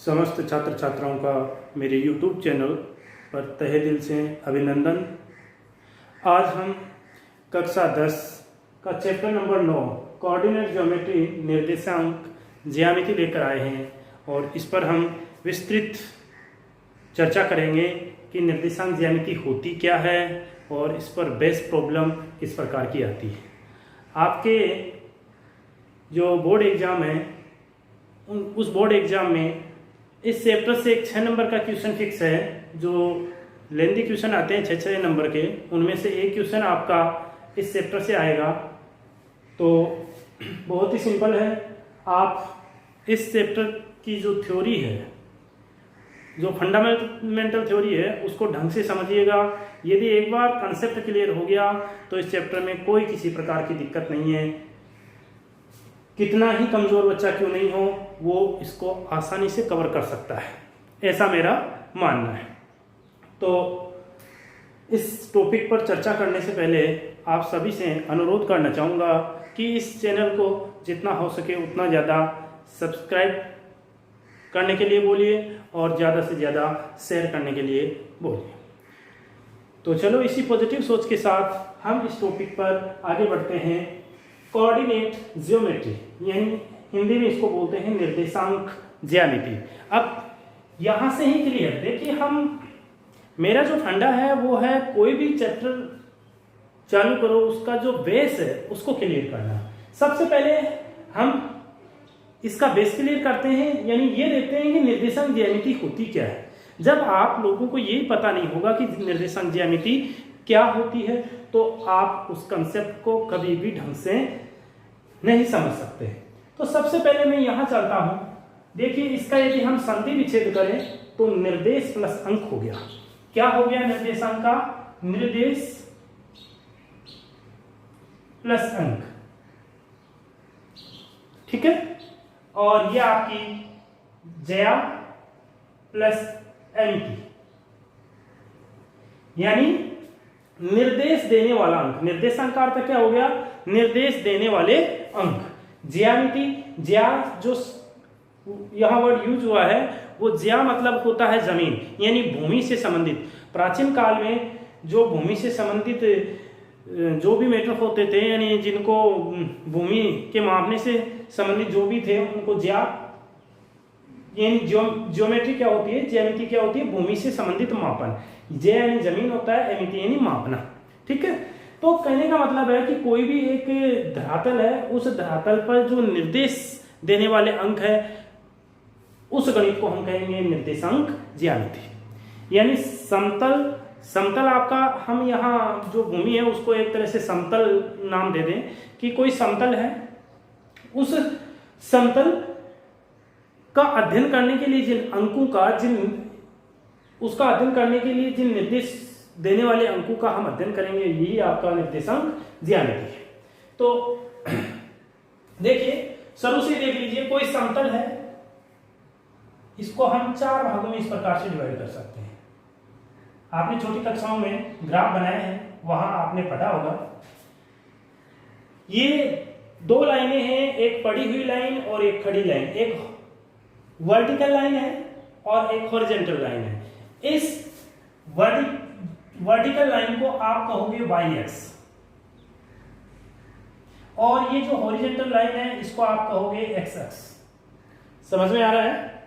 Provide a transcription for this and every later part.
समस्त छात्र छात्राओं का मेरे YouTube चैनल पर तहे दिल से अभिनंदन। आज हम कक्षा 10 का चैप्टर नंबर 9 कोऑर्डिनेट ज्योमेट्री निर्देशांक ज्यामिति लेकर आए हैं और इस पर हम विस्तृत चर्चा करेंगे कि निर्देशांक ज्यामिति होती क्या है और इस पर बेस्ट प्रॉब्लम किस प्रकार की आती है। आपके जो बोर्ड एग्ज़ाम है उस बोर्ड एग्ज़ाम में इस चैप्टर से एक 6 नंबर का क्वेश्चन फिक्स है। जो लेंदी क्वेश्चन आते हैं 6 नंबर के, उनमें से एक क्वेश्चन आपका इस चैप्टर से आएगा। तो बहुत ही सिंपल है, आप इस चैप्टर की जो थ्योरी है, जो फंडामेंटल थ्योरी है, उसको ढंग से समझिएगा। यदि एक बार कंसेप्ट क्लियर हो गया तो इस चैप्टर में कोई किसी प्रकार की दिक्कत नहीं है। कितना ही कमज़ोर बच्चा क्यों नहीं हो, वो इसको आसानी से कवर कर सकता है, ऐसा मेरा मानना है। तो इस टॉपिक पर चर्चा करने से पहले आप सभी से अनुरोध करना चाहूँगा कि इस चैनल को जितना हो सके उतना ज़्यादा सब्सक्राइब करने के लिए बोलिए और ज़्यादा से ज़्यादा शेयर करने के लिए बोलिए। तो चलो इसी पॉजिटिव सोच के साथ हम इस टॉपिक पर आगे बढ़ते हैं। कोऑर्डिनेट ज्योमेट्री, यानी हिंदी में इसको बोलते हैं निर्देशांक ज्यामिति। अब यहाँ से ही क्लियर देखिए, मेरा जो फंडा है वो है कोई भी चैप्टर चालू करो, उसका जो बेस है उसको क्लियर करना। सबसे पहले हम इसका बेस क्लियर करते हैं, यानी ये देखते हैं कि निर्देशांक ज्यामिति होती क्या है। जब आप लोगों को यही पता नहीं होगा कि निर्देशांक ज्यामिति क्या होती है तो आप उस कंसेप्ट को कभी भी ढंग से नहीं समझ सकते। तो सबसे पहले मैं यहाँ चलता हूँ। देखिए, इसका यदि हम संधि विच्छेद करें तो निर्देश प्लस अंक हो गया। क्या हो गया निर्देशांक का? निर्देश प्लस अंक, ठीक है। और ये आपकी ज्या प्लस एंटी, यानी निर्देश देने वाला अंक। निर्देशांक का अर्थ क्या हो गया? निर्देश देने वाले अंक। ज्यामिति, ज्या जो यहां वर्ड यूज हुआ है वो ज्या मतलब होता है जमीन, यानी भूमि से संबंधित। प्राचीन काल में जो भूमि से संबंधित जो भी मैटर होते थे, यानी जिनको भूमि के मापने से संबंधित जो भी थे, उनको ज्या, यानी ज्योमेट्री क्या होती है, ज्यामिति क्या होती है? भूमि से संबंधित मापन। ज्या यानी जमीन होता है, एमिति यानी मापना, ठीक है। तो कहने का मतलब है कि कोई भी एक धरातल है, उस धरातल पर जो निर्देश देने वाले अंक है, उस गणित को हम कहेंगे निर्देशांक ज्यामिति। यानी समतल आपका, हम यहाँ जो भूमि है उसको एक तरह से समतल नाम दे दें कि कोई समतल है, उस समतल का अध्ययन करने के लिए जिन अंकों का उसका अध्ययन करने के लिए जिन निर्देश देने वाले अंकों का हम अध्ययन करेंगे, यही आपका निर्देशांक ज्यामिति है। तो देखिए, शुरू से देख लीजिए, कोई समतल है, इसको हम 4 भागों में इस प्रकार से डिवाइड कर सकते हैं। आपने छोटी कक्षाओं में ग्राफ बनाए हैं, वहां आपने पढ़ा होगा। ये 2 लाइनें हैं, एक पड़ी हुई लाइन और एक खड़ी लाइन। एक वर्टिकल लाइन है और एक हॉरिजॉन्टल लाइन है। इस वर्टिकल लाइन को आप कहोगे y-x, और ये जो हॉरिजॉन्टल लाइन है इसको आप कहोगे x-x। समझ में आ रहा है?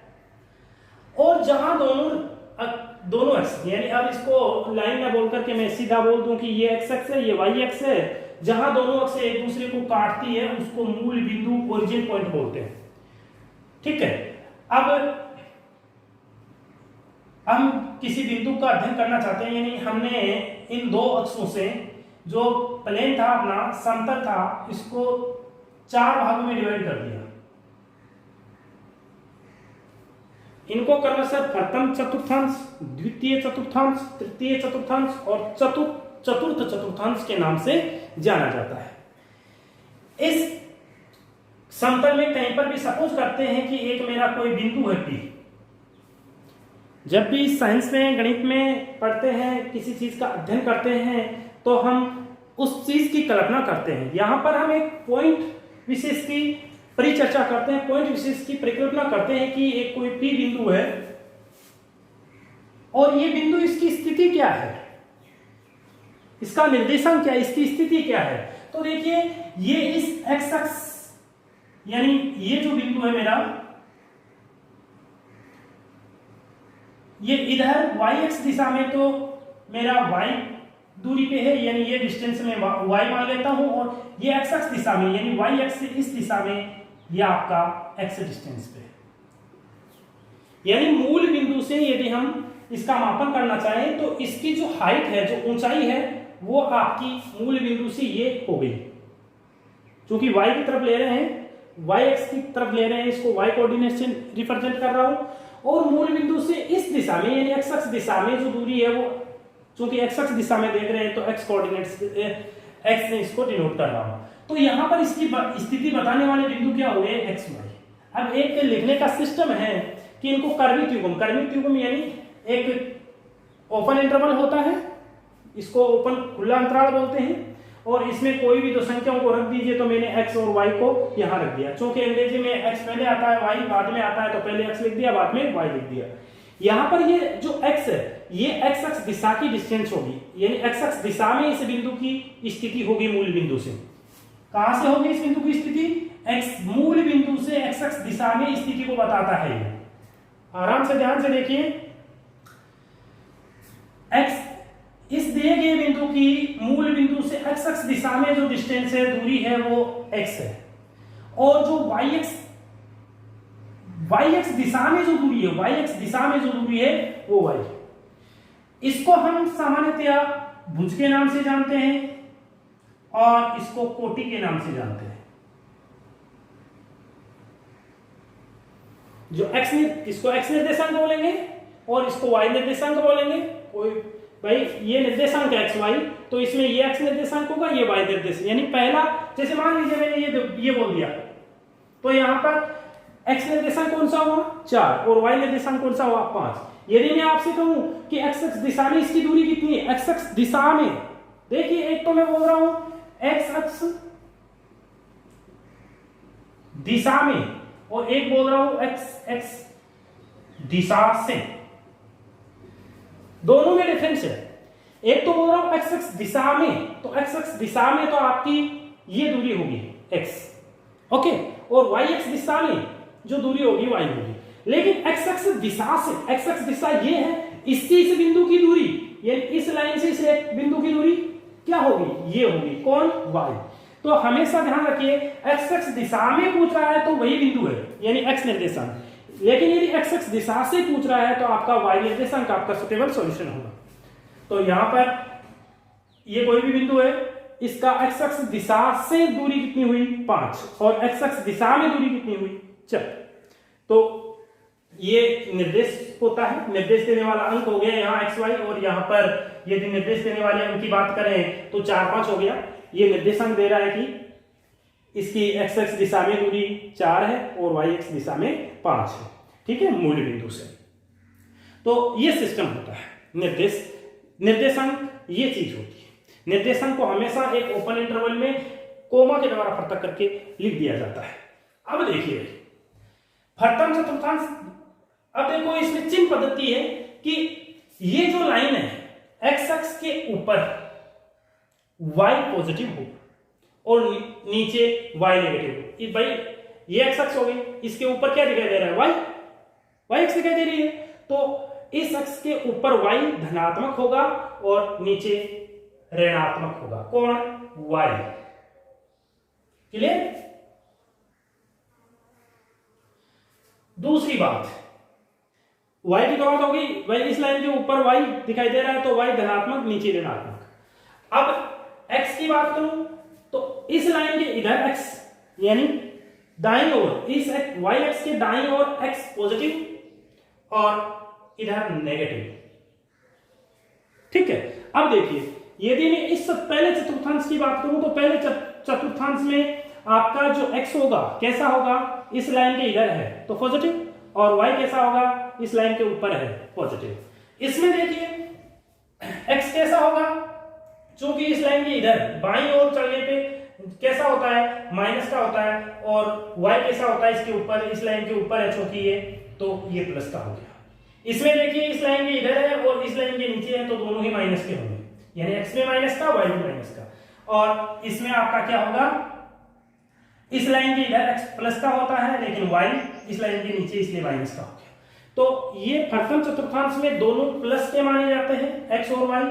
और जहां दोनों एक्स, यानी अब इसको लाइन ना बोल करके मैं सीधा बोल दूं कि ये x-x है, ये y-x है। जहां दोनों अक्ष एक दूसरे को काटती है उसको मूल बिंदु, ओरिजिन पॉइंट बोलते हैं, ठीक है। अब हम किसी बिंदु का अध्ययन करना चाहते हैं, यानी हमने इन 2 अक्षों से, जो प्लेन था अपना, समतल था, इसको 4 भागों में डिवाइड कर दिया। इनको क्रमशः प्रथम चतुर्थांश, द्वितीय चतुर्थांश, तृतीय चतुर्थांश और चतुर्थ चतुर्थांश के नाम से जाना जाता है। इस समतल में कहीं पर भी सपोज करते हैं कि एक मेरा कोई बिंदु है P। जब भी साइंस में, गणित में पढ़ते हैं, किसी चीज का अध्ययन करते हैं, तो हम उस चीज की कल्पना करते हैं। यहां पर हम एक पॉइंट विशेष की परिचर्चा करते हैं, पॉइंट विशेष की परिकल्पना करते हैं कि एक कोई पी बिंदु है और ये बिंदु, इसकी स्थिति क्या है, इसका निर्देशांक क्या है, इसकी स्थिति क्या है। तो देखिए ये इस एक्स अक्ष यानी ये जो बिंदु है मेरा, ये इधर वाई एक्स दिशा में तो मेरा वाई दूरी पे है, यानी ये डिस्टेंस में वाई मान लेता हूं, और ये एक्स अक्ष दिशा में यानी वाई एक्स से इस दिशा में ये आपका एक्स डिस्टेंस पे, यानी मूल बिंदु से यदि हम इसका मापन करना चाहें तो इसकी जो हाइट है, जो ऊंचाई है, वो आपकी मूल बिंदु से ये हो गई। क्योंकि y की तरफ ले रहे हैं, y एक्स की तरफ ले रहे हैं, इसको y कोऑर्डिनेट से रिप्रेजेंट कर रहा हूं, और मूल बिंदु से इस दिशा में यानी x अक्ष दिशा में जो दूरी है वो, चूंकि x अक्ष दिशा में देख रहे हैं तो x कोऑर्डिनेट x से इसको डिनोट कर रहा हूं। तो यहां पर इसकी स्थिति बताने वाले बिंदु क्या हुए, x y। अब एक लिखने का सिस्टम है कि इनको कर्मिक त्रिभुज यानी एक ओपन इंटरवल होता है, इसको ओपन खुला अंतराल बोलते हैं, और इसमें कोई भी दो संख्याओं को रख दीजिए। तो मैंने x और y को यहां रख दिया, क्योंकि अंग्रेजी में x पहले आता है y बाद में आता है, तो पहले x लिख दिया बाद में y लिख दिया। यहां पर ये जो x है ये x अक्ष दिशा की डिस्टेंस होगी, यानी x अक्ष दिशा में इस बिंदु की स्थिति होगी मूल बिंदु से। कहां से होगी इस बिंदु की स्थिति, x मूल बिंदु से x अक्ष दिशा में स्थिति को बताता है। ये आराम से ध्यान से देखिए, x इस दिए गए बिंदु की मूल बिंदु से x अक्ष दिशा में जो डिस्टेंस है, दूरी है, वो x है, और जो y x दिशा में जो दूरी है, y x दिशा में जो दूरी है वो y। इसको हम सामान्यतया भुज के नाम से जानते हैं और इसको कोटि के नाम से जानते हैं। जो x इसको x निर्देशांक बोलेंगे और इसको y निर्देशांक बोलेंगे। कोई भाई ये निर्देशांक है x y, तो इसमें ये x निर्देशांक होगा, ये y निर्देशांक, यानी पहला जैसे मान लीजिए मैंने ये बोल दिया, तो यहाँ पर x निर्देशांक कौन सा हुआ 4 और y निर्देशांक कौन सा हुआ 5। यदि मैं आपसे कहूं कि x अक्ष दिशा में इसकी दूरी कितनी है, x अक्ष दिशा में, देखिए एक तो मैं बोल रहा हूं x अक्ष दिशा में और एक बोल रहा हूं x दिशा से, दोनों में डिफरेंस है। एक तो बोल रहा हूं x अक्ष दिशा में, तो x अक्ष दिशा में तो आपकी ये दूरी होगी x, ओके, और y अक्ष दिशा में जो दूरी होगी y होगी। लेकिन x अक्ष दिशा से, x अक्ष दिशा ये है, इससे इस बिंदु की दूरी, यानी इस लाइन से इस बिंदु की दूरी क्या होगी, ये होगी, कौन, y। तो हमेशा ध्यान रखिए x अक्ष दिशा में पूछ रहा है तो वही बिंदु है, यानी x निर्देशांक। लेकिन यदि x अक्ष दिशा से पूछ रहा है तो आपका y निर्देशांक आपका सुटेबल सॉल्यूशन होगा। तो यहां पर ये कोई भी बिंदु है, इसका x अक्ष दिशा से दूरी कितनी हुई 5 और x अक्ष दिशा में दूरी कितनी हुई 4। तो ये निर्देश होता है, निर्देश देने वाला अंक हो गया यहाँ x y, और यहाँ पर यदि निर्देश देने वाले अंक की बात करें तो 4 5 हो गया। ये निर्देशांक दे रहा है कि इसकी x अक्ष दिशा में दूरी 4 है और y अक्ष दिशा में 5 है, ठीक है, मूल बिंदु से। तो ये सिस्टम होता है निर्देशांक, ये चीज होती है। निर्देशांक को हमेशा एक ओपन इंटरवल में कोमा के द्वारा पृथक करके लिख दिया जाता है। अब देखिए प्रथम चतुर्थांश, अब देखो इसमें चिन्ह पद्धति है कि ये जो लाइन है x अक्ष के ऊपर y पॉजिटिव हो और नीचे y नेगेटिव हो। भाई ये x अक्ष हो गई, इसके ऊपर क्या दिखाई दे रहा है, y अक्ष दिखाई दे रही है, तो इस अक्ष के ऊपर y धनात्मक होगा और नीचे ऋणात्मक होगा, कौन, y। क्लियर। दूसरी बात, y की बात होगी, भाई इस लाइन के ऊपर y दिखाई दे रहा है तो y धनात्मक नीचे ऋणात्मक। अब x की बात करूं तो इस लाइन के इधर x यानी दाईं ओर, इस y अक्ष के दाईं ओर x पॉजिटिव और इधर नेगेटिव, ठीक है। अब देखिए यदि मैं इस पहले चतुर्थांश की बात करूं तो पहले चतुर्थांश में आपका जो x होगा कैसा होगा, इस लाइन के इधर है तो पॉजिटिव, और y कैसा होगा, इस लाइन के ऊपर है पॉजिटिव। इसमें देखिए x कैसा होगा, क्योंकि इस लाइन के इधर बाईं ओर चलने पे कैसा होता है, माइनस का होता है, और y कैसा होता है इसके ऊपर, इस लाइन के ऊपर है चूंकि ये, तो ये प्लस का हो गया। इसमें देखिए इस लाइन के इधर है और इस लाइन के नीचे है, तो दोनों ही माइनस के होंगे, यानी x में माइनस का, y में माइनस का। और इसमें आपका क्या होगा, इस लाइन के इधर x प्लस का होता है लेकिन y इस लाइन के नीचे, इसलिए माइनस का हो गया। तो ये प्रथम चतुर्थांश में दोनों प्लस के माने जाते हैं x और y,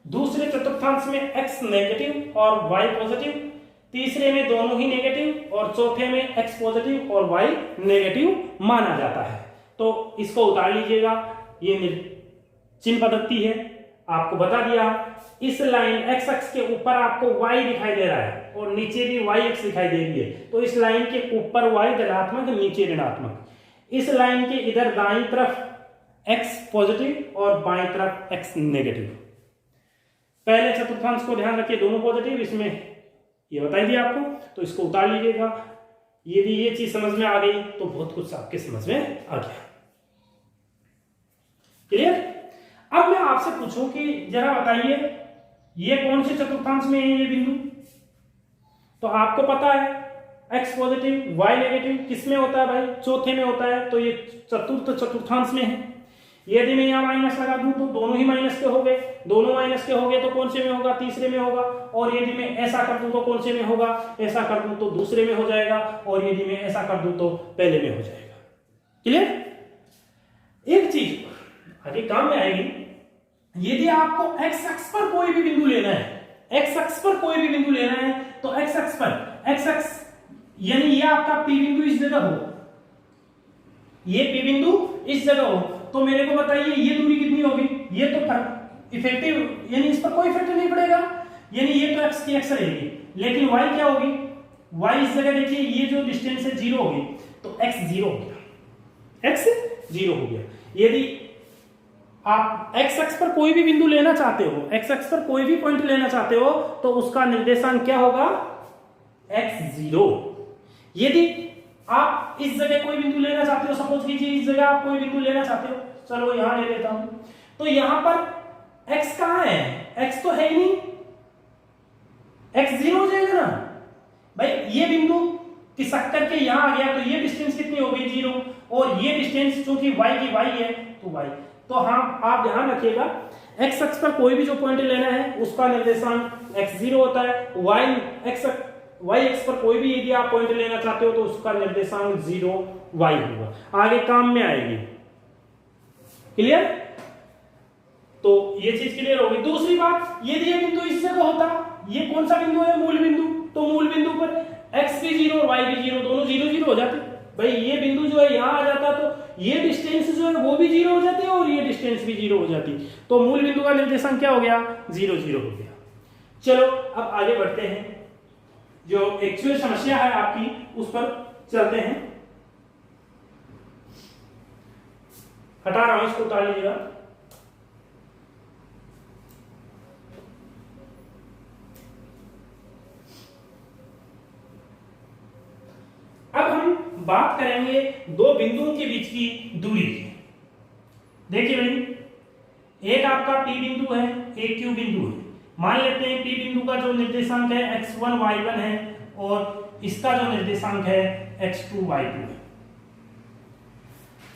दूसरे चतुर्थांश में x नेगेटिव और y पॉजिटिव, तीसरे में दोनों ही नेगेटिव, और चौथे में x पॉजिटिव और y नेगेटिव माना जाता है। तो इसको उतार लीजिएगा, ये चिन्ह पद्धति है, आपको बता दिया। इस लाइन x अक्ष के ऊपर आपको y दिखाई दे रहा है और नीचे भी y अक्ष दिखाई दे रही है, तो इस लाइन के ऊपर y धनात्मक, नीचे ऋणात्मक। इस लाइन के इधर दाईं तरफ x पॉजिटिव और बाईं तरफ x नेगेटिव। पहले चतुर्थांश को ध्यान रखिए, दोनों पॉजिटिव, इसमें ये बताई दिया आपको, तो इसको उतार लीजिएगा। यदि ये चीज समझ में आ गई तो बहुत कुछ आपके समझ में आ गया। क्लियर? अब मैं आपसे पूछूं कि जरा बताइए ये कौन से चतुर्थांश में है ये बिंदु, तो आपको पता है x पॉजिटिव y नेगेटिव किस में होता है भाई, चौथे में होता है, तो ये चतुर्थ चतुर्थांश में है। यदि मैं यहाँ माइनस लगा दूं तो दोनों ही माइनस के हो गए, दोनों माइनस के हो गए तो कौन से में होगा, तीसरे में होगा। और यदि मैं ऐसा कर दूं तो कौन से में होगा, ऐसा कर दूं तो दूसरे में हो जाएगा, और यदि मैं ऐसा कर दूं तो पहले में हो जाएगा। क्लियर? एक चीज आगे काम में आएगी, यदि आपको x अक्ष पर कोई भी बिंदु लेना है, x अक्ष पर कोई भी बिंदु लेना है, तो x अक्ष पर, x अक्ष यानी ये आपका P बिंदु इस जगह हो, ये P बिंदु इस जगह हो, तो मेरे को बताइए ये दूरी कितनी होगी। ये तो इफेक्टिव, यानी इस पर कोई इफेक्ट नहीं पड़ेगा, यानी ये तो x की x रहेगी, लेकिन y क्या होगी, y इस जगह देखिए ये जो डिस्टेंस है 0 होगी, तो x 0 हो गया, x 0 हो गया। यदि आप x अक्ष पर कोई भी बिंदु लेना चाहते हो, x अक्ष पर कोई भी पॉइंट लेना चाहते हो, तो उसका निर्देशांक क्या होगा, x0। यदि आप इस जगह कोई बिंदु लेना चाहते हो, सपोज कीजिए इस जगह आप कोई बिंदु लेना चाहते हो, चलो यहां ले लेता हूं, तो यहां पर x कहां है, x तो है ही नहीं, x 0 हो जाएगा ना भाई। ये बिंदु खिसक करके यहां आ गया, तो ये डिस्टेंस कितनी होगी, 0, और ये डिस्टेंस चूंकि y की y है तो y, तो हाँ आप ध्यान रखिएगा x अक्ष पर कोई भी जो पॉइंट लेना है उसका निर्देशांक x0 होता है, y अक्ष पर कोई भी यदि आप पॉइंट लेना चाहते हो तो उसका निर्देशांक 0y होगा। आगे काम में आएगी। क्लियर? तो ये चीज क्लियर होगी। दूसरी बात, यदि ये बिंदु इस जगह होता, ये कौन सा बिंदु है, मूल बिंदु, तो मूल बिंदु पर x भी 0 और y भी 0, दोनों 0 0 हो जाते भाई। ये बिंदु जो है यहां आ जाता तो ये डिस्टेंस जो है वो भी 0 हो जाती है और ये डिस्टेंस भी 0 हो जाती, तो मूल बिंदु का निर्देशांक क्या हो गया, 0 0 हो गया। चलो अब आगे बढ़ते हैं, जो एक्चुअल समस्या है आपकी उस पर चलते हैं। हटा रहा हूं, इसको उतार लीजिएगा। अब हम बात करेंगे दो बिंदुओं के बीच की दूरी। देखिए भाई, एक आपका P बिंदु है, एक Q बिंदु है। मान लेते हैं P बिंदु का जो निर्देशांक है x1 y1 है और इसका जो निर्देशांक है x2 y2 है।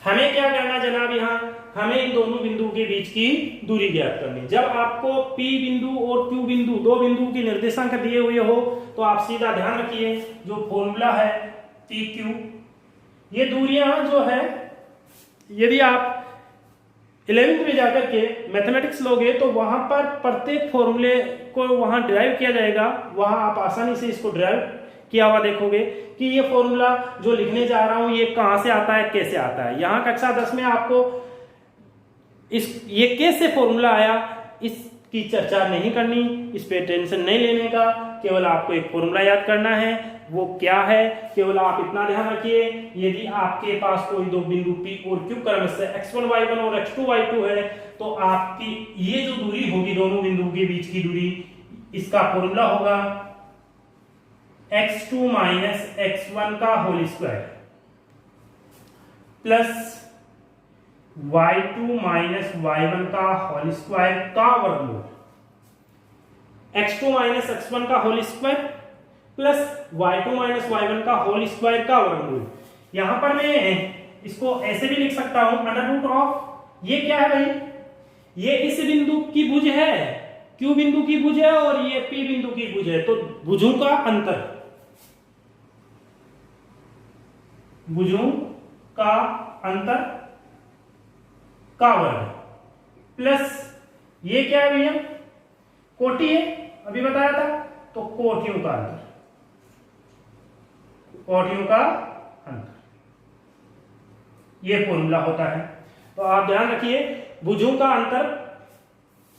हमें क्या करना जनाब, यहां हमें इन दोनों बिंदुओं के बीच की दूरी ज्ञात करनी। जब आपको P बिंदु और Q बिंदु, दो बिंदुओं की निर्देशांक दिए हुए हो, तो आप सीधा ध्यान रखिए जो फॉर्मूला है PQ, ये दूरियां जो है, यदि आप 11th में जाकर के मैथमेटिक्स लोगे तो वहां पर प्रत्येक फॉर्मूले को वहां डिराइव किया जाएगा, वहां आप आसानी से इसको डिराइव किया हुआ देखोगे कि ये फॉर्मूला जो लिखने जा रहा हूं ये कहां से आता है, कैसे आता है। यहां कक्षा 10 में आपको ये कैसे फॉर्मूला आया इसकी चर्चा नहीं करनी, इस पे टेंशन नहीं लेने का, केवल आपको एक फॉर्मूला याद करना है। वो क्या है, केवल आप इतना ध्यान रखिए, यदि आपके पास कोई दो बिंदु P और Q क्रमशः x1 y1 और x2 y2 है, तो आपकी ये जो दूरी होगी दोनों बिंदुओं के बीच की दूरी, इसका फॉर्मूला होगा x2 माइनस x1 का whole square plus y2 minus y1 का होल स्क्वायर का वर्गमूल। x2 माइनस x1 का whole square plus y2 minus y1 का होल स्क्वायर का वर्गमूल। यहां पर मैं इसको ऐसे भी लिख सकता हूं अंडर रूट ऑफ, ये क्या है भाई, ये इस बिंदु की भुज है, Q बिंदु की भुज है और ये P बिंदु की भुज है, तो भुजों का अंतर, भुजों का अंतर का वर्ग प्लस ये क्या है भैया, कोटि है, अभी बताया था, तो कोटियों का अंतर, कोटियों का अंतर, ये फॉर्मूला होता है। तो आप ध्यान रखिए, भुजों का अंतर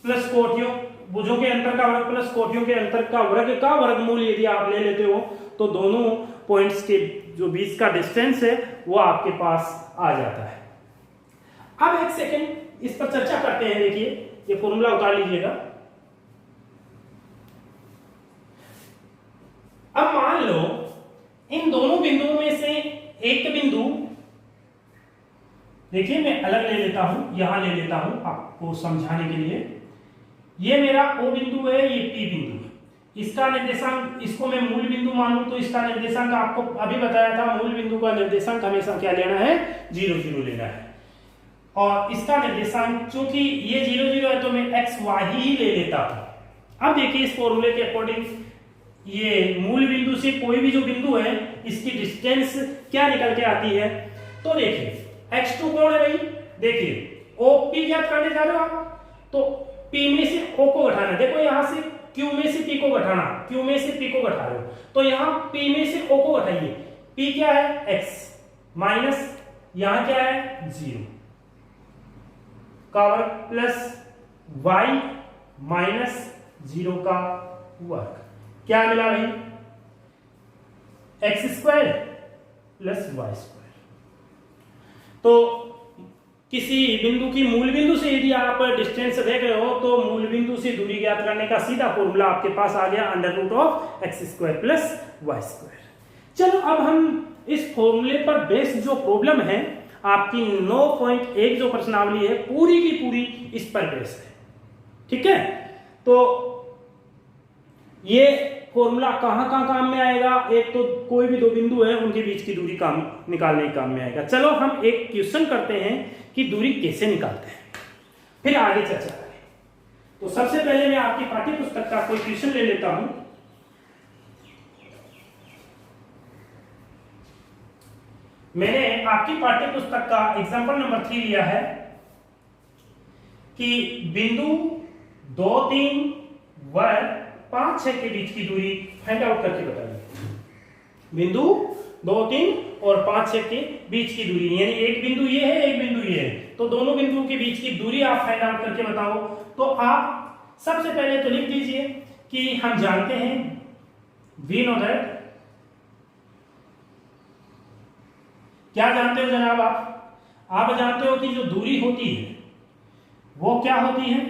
प्लस कोटियों, भुजों के अंतर का वर्ग प्लस कोटियों के अंतर का वर्ग का वर्गमूल यदि आप ले लेते हो तो दोनों पॉइंट्स के जो बीच का डिस्टेंस है वो आपके पास आ जाता है। अब एक सेकेंड इस पर चर्चा करते हैं। देखिए ये फॉर्मूला उतार लीजिएगा। अब मान लो इन दोनों बिंदुओं में से एक बिंदु, देखिए मैं अलग ले लेता हूं, यहां ले लेता हूं आपको समझाने के लिए। ये मेरा O बिंदु है, ये P बिंदु है, इसका निर्देशांक, इसको मैं मूल बिंदु मानूं तो इसका निर्देशांक आपको अभी बताया था, मूल बिंदु का निर्देशांक हमेशा क्या लेना है, 0 0 लेना है। और इसका निर्देशांक चूंकि ये 0 0 है तो मैं x y ही ले लेता हूं। अब देखिए इस फॉर्मूले के अकॉर्डिंग ये मूल बिंदु से कोई भी जो बिंदु है इसकी डिस्टेंस क्या निकल के आती है, तो देखिए x2 कौन है भाई, देखिए OP ज्ञात करने जा रहे हो आप, तो P में से O को घटाना, देखो यहां से Q में से P को घटाना, Q में से P को घटा रहे हो, तो यहां P में से O को घटाइए, P क्या है x माइनस यहां क्या है 0 का वर्ग प्लस y माइनस 0 का वर्ग, क्या मिला भाई, x square plus y square. तो किसी बिंदु की मूल बिंदु से यदि आप डिस्टेंस देख रहे हो तो मूल बिंदु से दूरी ज्ञात करने का सीधा फॉर्मूला आपके पास आ गया under root of x square plus y square. चलो अब हम इस फॉर्मूले पर बेस्ड जो प्रॉब्लम है आपकी 9.1 जो प्रश्नावली है पूरी की पूरी इस पर बेस्ड है, ठीक है। तो ये फॉर्मूला कहां कहां काम में आएगा, एक तो कोई भी दो बिंदु है उनके बीच की दूरी काम निकालने के काम में आएगा। चलो हम एक क्वेश्चन करते हैं कि दूरी कैसे निकालते हैं, फिर आगे चर्चा करें। तो सबसे पहले मैं आपकी पाठ्य पुस्तक का कोई क्वेश्चन ले लेता हूं। मैंने आपकी पाठ्य पुस्तक का एग्जांपल नंबर 3 लिया है कि बिंदु 2 3 व 5 6 के बीच की दूरी फाइंड आउट करके बताइए। बिंदु 2 3 और 5 6 के बीच की दूरी, यानी एक बिंदु ये है एक बिंदु ये है, तो दोनों बिंदुओं के बीच की दूरी आप फाइंड आउट करके बताओ। तो आप सबसे पहले तो लिख दीजिए कि हम जानते हैं वी नो दैट, क्या जानते हो जनाब आप जानते हो कि जो दूरी होती है वो क्या होती है,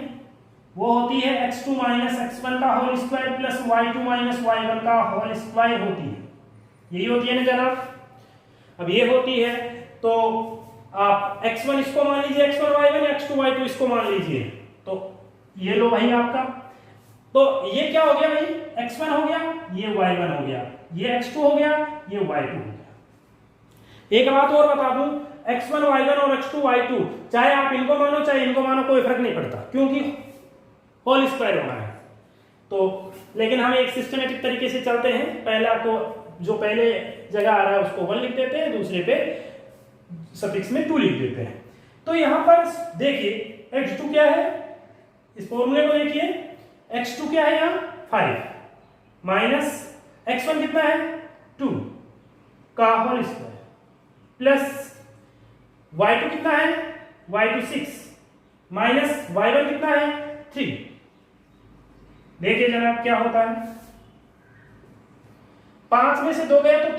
वो होती है x2 माइनस x1 का whole square plus y2 minus y1 का होल स्क्वायर होती है, यही होती है ना जनाब। अब ये होती है तो आप x1 इसको मान लीजिए x1 y1, x2 y2 इसको मान लीजिए, तो ये लो भाई आपका, तो ये क्या हो गया भाई, x1 हो गया, ये y1 हो गया, ये x2 हो गया, ये y2 हो गया। एक बात और बता दूं, x1 y1 और x2 y2 चाहे आप इनको मानो चाहे इनको मानो कोई फर्क नहीं पड़ता, क्योंकि होल स्क्वायर होना है। तो लेकिन हम एक सिस्टमेटिक तरीके से चलते हैं, पहला को जो पहले जगह आ रहा है उसको 1 लिख देते हैं, दूसरे पे सफिक्स में 2 लिख देते हैं। तो यहां पर देखिए x2 क्या है, इस फॉर्मूले को देखिए, x2 क्या है यहां 5 माइनस x1 कितना है 2 का होल स्क्वायर प्लस y2 कितना है y2 6 माइनस y1 कितना है 3। देखिए जनाब क्या होता है, 5 में से 2 गया तो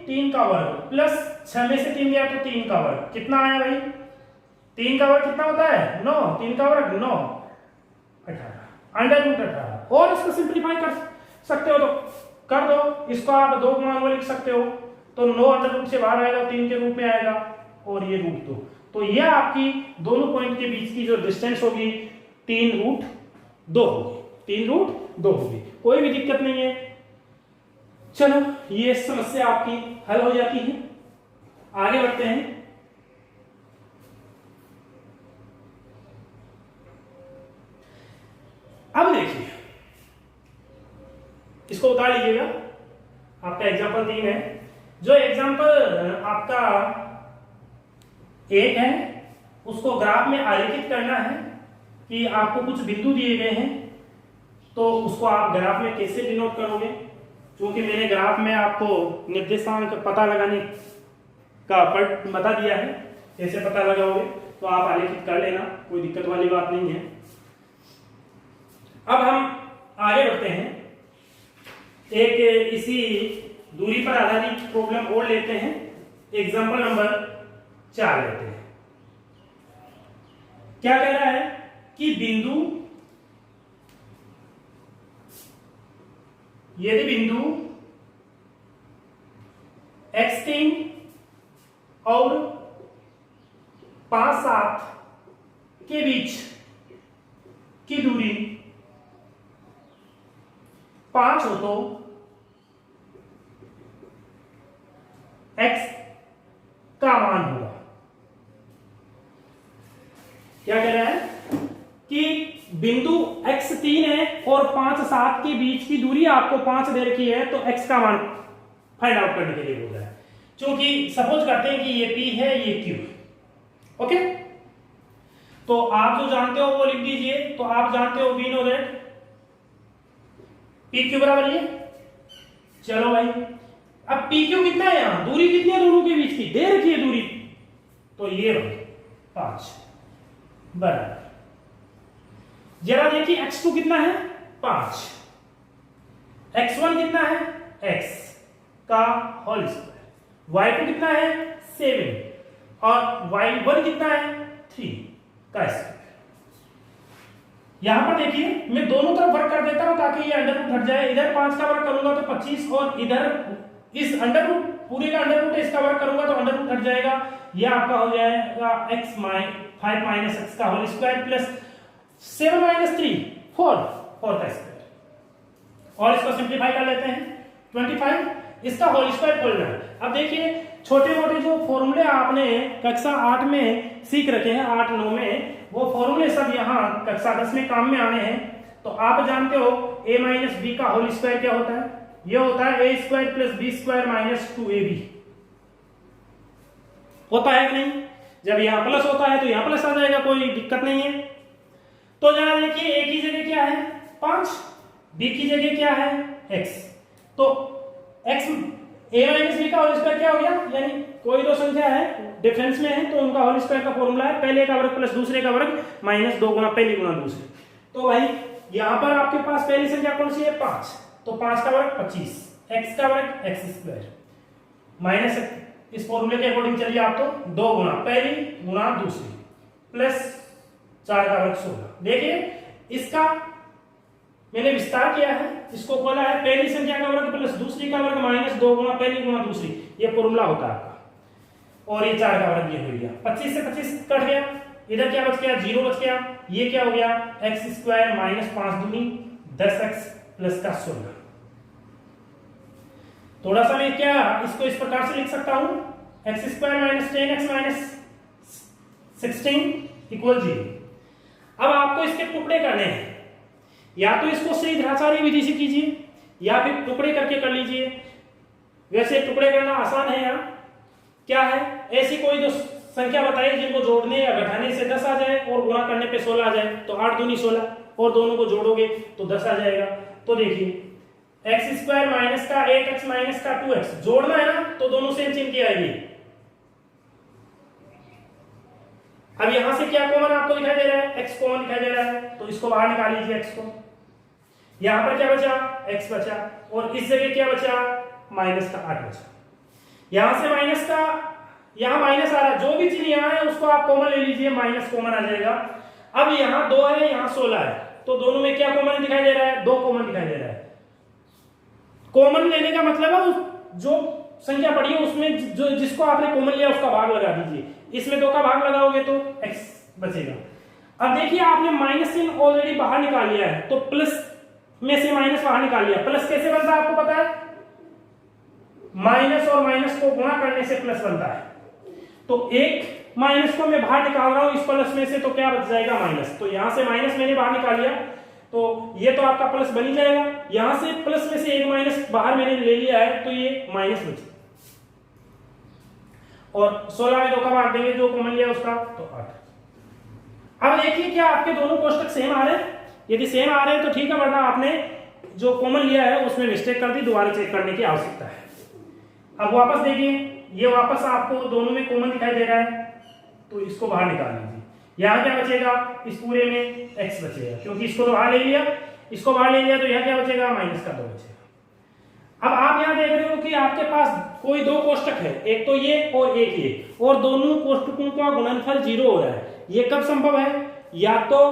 3 का वर्ग प्लस 6 में से 3 गया तो 3 का वर्ग, कितना आया भाई, 3 का वर्ग कितना होता है 9, 3 का वर्ग 9 18 अंडर रूट 18। और इसको सिंप्लीफाई कर सकते हो तो कर दो, इसको आप 2 गुणा लिख सकते हो, तो 9 अंडर रूट से बाहर आएगा 3 के रूप में आएगा और ये रूट 2, तो यह आपकी दोनों पॉइंट के बीच की जो डिस्टेंस होगी 3 रूट 2 होगी, 3 रूट 2 होगी, कोई भी दिक्कत नहीं है। चलो ये समस्या आपकी हल हो जाती है। आगे बढ़ते हैं। अब देखिए, इसको उतार लीजिएगा। आपका एग्जाम्पल 3 है। जो एग्जाम्पल आपका 1 है उसको ग्राफ में आरेखित करना है कि आपको कुछ बिंदु दिए गए हैं, तो उसको आप ग्राफ में कैसे डिनोट करोगे। क्योंकि मैंने ग्राफ में आपको निर्देशांक पता लगाने का पार्ट बता दिया है, कैसे पता लगाओगे तो आप आलेखित कर लेना, कोई दिक्कत वाली बात नहीं है। अब हम आगे बढ़ते हैं। एक इसी दूरी पर आधारित प्रॉब्लम और लेते हैं। एग्जांपल नंबर 4 लेते हैं। क्या कह रहा है कि यदि बिंदु x3 और 5, 7 के बीच की दूरी 5 हो तो x का मान होगा। क्या कह रहा है कि बिंदु x3 है और 5, 7 के बीच की दूरी आपको 5 दे रखी है, तो x का मान फाइंड आउट करने के लिए बोल रहा है। क्योंकि सपोज करते हैं कि ये P है, ये Q है। ओके, तो आप जो जानते हो वो लिख दीजिए। तो आप जानते हो वी नो दैट PQ बराबर ये। चलो भाई, अब PQ कितना है, यहां दूरी कितनी है दोनों के बीच की, दे रखी है दूरी, तो ये 5 बराबर। जरा देखिए x2 कितना है 5, x1 कितना है x का होल स्क्वायर, y2 कितना है 7 और y1 कितना है 3 का स्क्वायर। यहां पर देखिए मैं दोनों तरफ वर्क कर देता हूं ताकि ये अंडर रूट हट जाए। इधर 5 का वर्क करूंगा तो 25 और इधर इस अंडर रूट पूरे का अंडर रूट इसका वर्क करूंगा तो अंडर रूट हट जाएगा। ये आपका हो जाएगा x 5 माइनस x का होल स्क्वायर प्लस 7 माइनस 3 4 का स्क्वायर। और इसको सिंप्लीफाई कर लेते हैं 25 इसका होल स्क्वायर खोलना है। अब देखिए छोटे मोटे जो फॉर्मूले आपने कक्षा 8 में सीख रखे हैं, 8, 9 में, वो फॉर्मूले सब यहाँ कक्षा 10 में काम में आने हैं। तो आप जानते हो a माइनस बी का होल स्क्वायर क्या होता है, ये होता है a square plus B square minus 2ab। होता है कि नहीं, जब यहाँ प्लस होता है तो यहाँ प्लस आ जाएगा, कोई दिक्कत नहीं है। तो जरा देखिए a की जगह क्या है 5, b की जगह क्या है x, तो x a माइनस बी का होल स्क्वायर क्या हो गया, यानी कोई दो संख्या है डिफरेंस में है तो उनका होल स्क्वायर का फॉर्मूला है पहले का वर्ग प्लस दूसरे का वर्ग माइनस 2 गुना पहली गुना दूसरे। तो भाई यहां पर आपके पास पहली संख्या कौन सी है 5, तो 5 का वर्ग 25, x का वर्ग x स्क्वायर माइनस इस फॉर्मूले के अकॉर्डिंग चलिए आप तो 2 गुना पहली गुना दूसरी प्लस 4 का वर्ग 16। देखिए इसका मैंने विस्तार किया है, इसको खोला है पहली संख्या का वर्ग प्लस दूसरी का वर्ग माइनस 2 गुना पहली गुना दूसरी, ये फॉर्मूला होता है आपका। और ये 4 का वर्ग ये हो गया, 25 से 25 कट गया, इधर क्या बच गया 0 बच गया, ये क्या हो गया x स्क्वायर माइनस 5 दूनी 10x प्लस का 16। थोड़ा सा मैं क्या इसको इस प्रकार से लिख सकता हूं x square minus 10x minus 16 equal 0। अब आपको इसके टुकड़े करने हैं, या तो इसको श्रीधराचार्य विधि से कीजिए या फिर टुकड़े करके कर लीजिए। वैसे टुकड़े करना आसान है। यहाँ क्या है, ऐसी कोई दो संख्या बताइए जिनको जोड़ने या घटाने से 10 आ जाए और गुणा करने पे 16 आ जाए, तो 8 दूनी 16 और दोनों को जोड़ोगे तो 10 आ जाएगा। तो देखिए x स्क्वायर माइनस का 8x माइनस का 2x जोड़ना है ना, तो दोनों सेम चिन्ह की आएगी। अब यहां से क्या कॉमन आपको दिखाई दे रहा है, x कॉमन दिखाई दे रहा है, तो इसको बाहर निकाल लीजिए x को। यहां पर क्या बचा x बचा और इस जगह क्या बचा माइनस का 8 बचा। यहां से माइनस का यहां माइनस आ रहा है, जो भी चीज यहां है उसको आप कॉमन ले लीजिए, माइनस कॉमन आ जाएगा। अब यहां 2 है यहां 16 है, तो दोनों में क्या कॉमन दिखाई दे रहा है 2 कॉमन दिखाई दे रहा है। कॉमन लेने का मतलब है जो संख्या पड़ी है उसमें जो जिसको आपने कॉमन लिया उसका भाग लगा दीजिए, इसमें 2 का भाग लगाओगे तो x बचेगा। अब देखिए आपने माइनस चिन्ह ऑलरेडी बाहर निकाल लिया है, तो प्लस में से माइनस बाहर निकाल लिया। प्लस कैसे बनता है आपको पता है, माइनस और माइनस को गुणा करने से प्लस बनता है। तो एक माइनस को मैं बाहर निकाल रहा हूं इस प्लस में से, तो क्या बच जाएगा माइनस। तो यहां से माइनस मैंने बाहर निकाल लिया, तो ये तो आपका प्लस बन ही जाएगा। यहां से प्लस में से एक माइनस बाहर मैंने ले लिया है, तो ये माइनस बचा। और 16 में 2 का भाग देंगे जो कॉमन लिया उसका, तो 8। अब देखिए क्या आपके दोनों कोष्टक सेम आ रहे हैं। यदि सेम आ रहे हैं तो ठीक है, वरना आपने जो कॉमन लिया है उसमें मिस्टेक कर दी, दोबारा चेक करने की आवश्यकता है। अब वापस देखिए, ये वापस आपको दोनों में कॉमन दिखाई दे रहा है, तो इसको बाहर निकाल लीजिए। यहाँ क्या बचेगा, इस पूरे में x बचेगा, क्योंकि इसको तो बाहर ले लिया, इसको बाहर ले लिया, तो यहाँ क्या बचेगा, माइनस का 2 बचेगा। अब आप यहाँ देख रहे हो कि आपके पास कोई दो कोष्टक है, एक तो ये और एक ये, और दोनों कोष्टकों का गुणनफल 0 हो रहा है। ये कब संभव है, या तो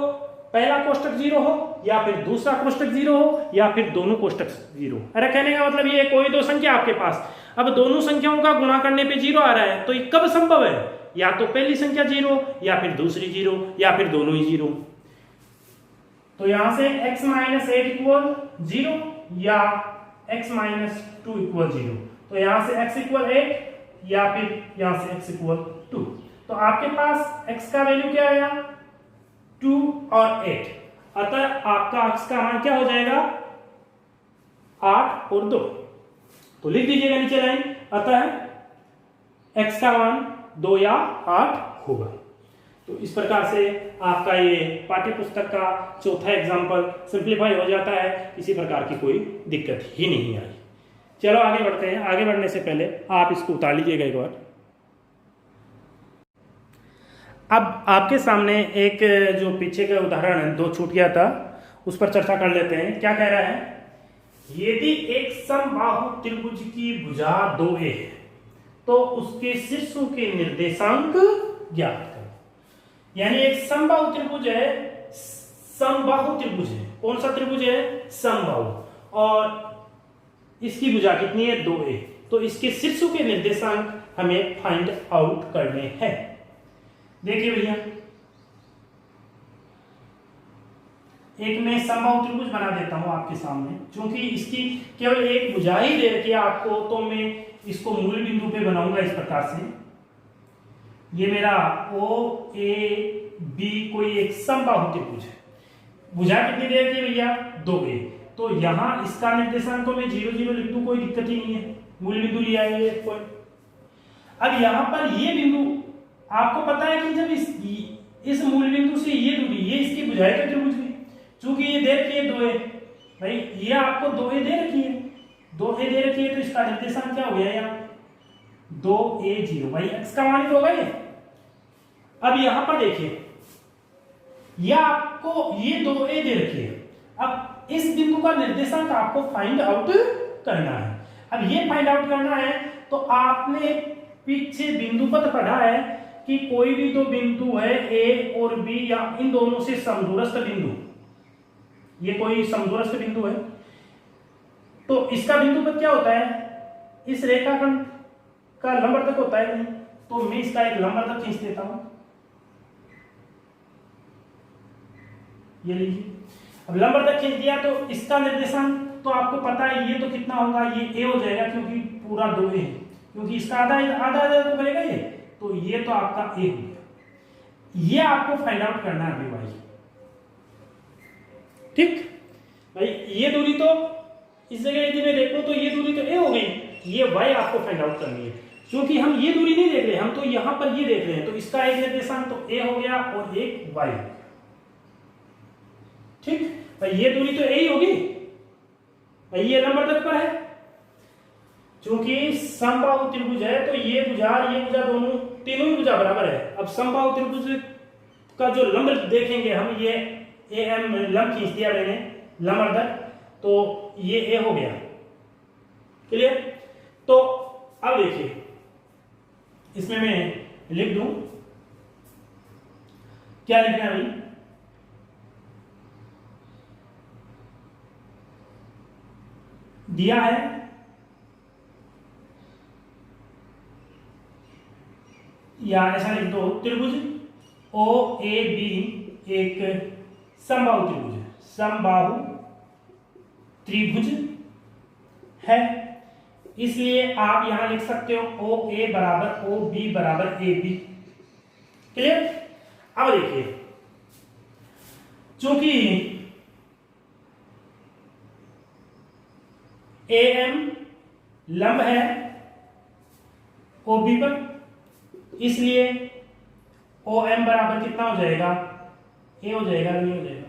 पहला कोष्टक 0 हो, या फिर दूसरा कोष्टक 0 हो, या फिर दोनों कोष्टक 0। अरे कहने का मतलब ये कोई दो संख्या आपके पास, अब दोनों संख्याओं का गुणा करने पे 0 आ रहा है, तो ये कब संभव है, या तो पहली संख्या 0, या फिर दूसरी 0, या फिर दोनों ही 0। तो यहां से x - 8 इक्वल 0 या x - 2 इक्वल 0। तो यहां से x इक्वल 8 या फिर यहां से x इक्वल 2। तो आपके पास x का वैल्यू क्या आया, 2 और 8। अतः आपका x का मान क्या हो जाएगा, 8 और 2। तो लिख दीजिएगा नीचे लाइन, अतः x का मान 2 या 8 होगा। तो इस प्रकार से आपका ये पाठ्य पुस्तक का चौथा एग्जाम्पल सिंप्लीफाई हो जाता है, किसी प्रकार की कोई दिक्कत ही नहीं आई। चलो आगे बढ़ते हैं। आगे बढ़ने से पहले आप इसको उतार लीजिएगा एक बार। अब आपके सामने एक जो पीछे का उदाहरण है, 2 छूट गया था, उस पर चर्चा कर लेते हैं। क्या कह रहा है, यदि एक समबाहु त्रिभुज की भुजा 2a है तो उसके शीर्षों के निर्देशांक ज्ञात करो। यानी एक समबाहु त्रिभुज है, समबाहु त्रिभुज है। कौन सा त्रिभुज है, समबाहु, और इसकी भुजा कितनी है, 2a। तो इसके शीर्षों के निर्देशांक हमें फाइंड आउट करने हैं। देखिए भैया, एक मैं समबाहु त्रिभुज बना देता हूं आपके सामने। क्योंकि इसकी केवल एक भुजा ही दे रखी है आपको, तो मैं इसको मूल बिंदु पे बनाऊंगा इस प्रकार से। ये मेरा O A B कोई एक समबाहु त्रिभुज है। भुजा कितनी दे रखी है भैया, 2a। तो यहां इसका निर्देशांक को मैं 0 0 लिख दूं, कोई दिक्कत ही नहीं है, मूल बिंदु लिया है ये पॉइंट। अब यहां पर ये बिंदु आपको पता है कि जब इस मूल बिंदु से ये दूरी, ये इसकी भुजाएं का त्रिभुज है। चूंकि ये दे रखी है 2a, भाई ये आपको 2a दे रखी है, 2a दे रखी है, तो इसका निर्देशांक क्या हो गया यहाँ, 2a 0। भाई x का मान होगा ये। अब यहां पर देखिए, यह आपको ये 2a दे रखी है। अब इस बिंदु का निर्देशांक आपको फाइंड आउट करना है। अब ये फाइंड आउट करना है तो आपने पीछे बिंदु पद पढ़ा है कि कोई भी दो बिंदु है a और b, या इन दोनों से समदूरस्थ बिंदु, ये कोई समदूरस्थ बिंदु है, तो इसका बिंदु पद क्या होता है, इस रेखाखंड का लंबवर्तक होता है नहीं। तो मैं इसका एक लंबवर्तक खींच देता हूं, ये लीजिए। अब लंबवर्तक खींच दिया तो इसका निर्देशांक तो आपको पता है, ये तो कितना होगा, ये a हो जाएगा, क्योंकि पूरा 2a है, क्योंकि इसका आधा आधा तो करेगा ये, तो ये तो आपका a हो गया। ये आपको फाइंड आउट करना है भाई। ठीक भाई, ये दूरी तो इस जगह यदि मैं देखूं तो ये दूरी तो a हो गई, ये y आपको फाइंड आउट करनी है। क्योंकि हम ये दूरी नहीं देख रहे, हम तो यहां पर ये देख रहे हैं, तो इसका एक निर्देशांक तो a हो गया और एक y। ठीक भाई, ये दूरी तो a ही होगी भाई, ये लंबवर्तक पर है। क्योंकि समबाहु त्रिभुज है तो ये भुजा दोनों तीनों ही भुजा बराबर है। अब समबाहु त्रिभुज का जो लंब देखेंगे हम, ये am लंब खींच दिया मैंने, लंबवर्तक, तो ये a हो गया। क्लियर? तो अब देखिए, इसमें मैं लिख दूं, क्या लिखना है भाई, दिया है या ऐसा लिख दो, त्रिभुज OAB एक समबाहु त्रिभुज है, समबाहु त्रिभुज है। इसलिए आप यहां लिख सकते हो ओ ए बराबर ओ बी बराबर ए बी। क्लियर? अब देखिए, चूंकि ए एम लंब है ओ बी पर, इसलिए ओ एम बराबर कितना हो जाएगा? ए हो जाएगा, नहीं हो जाएगा?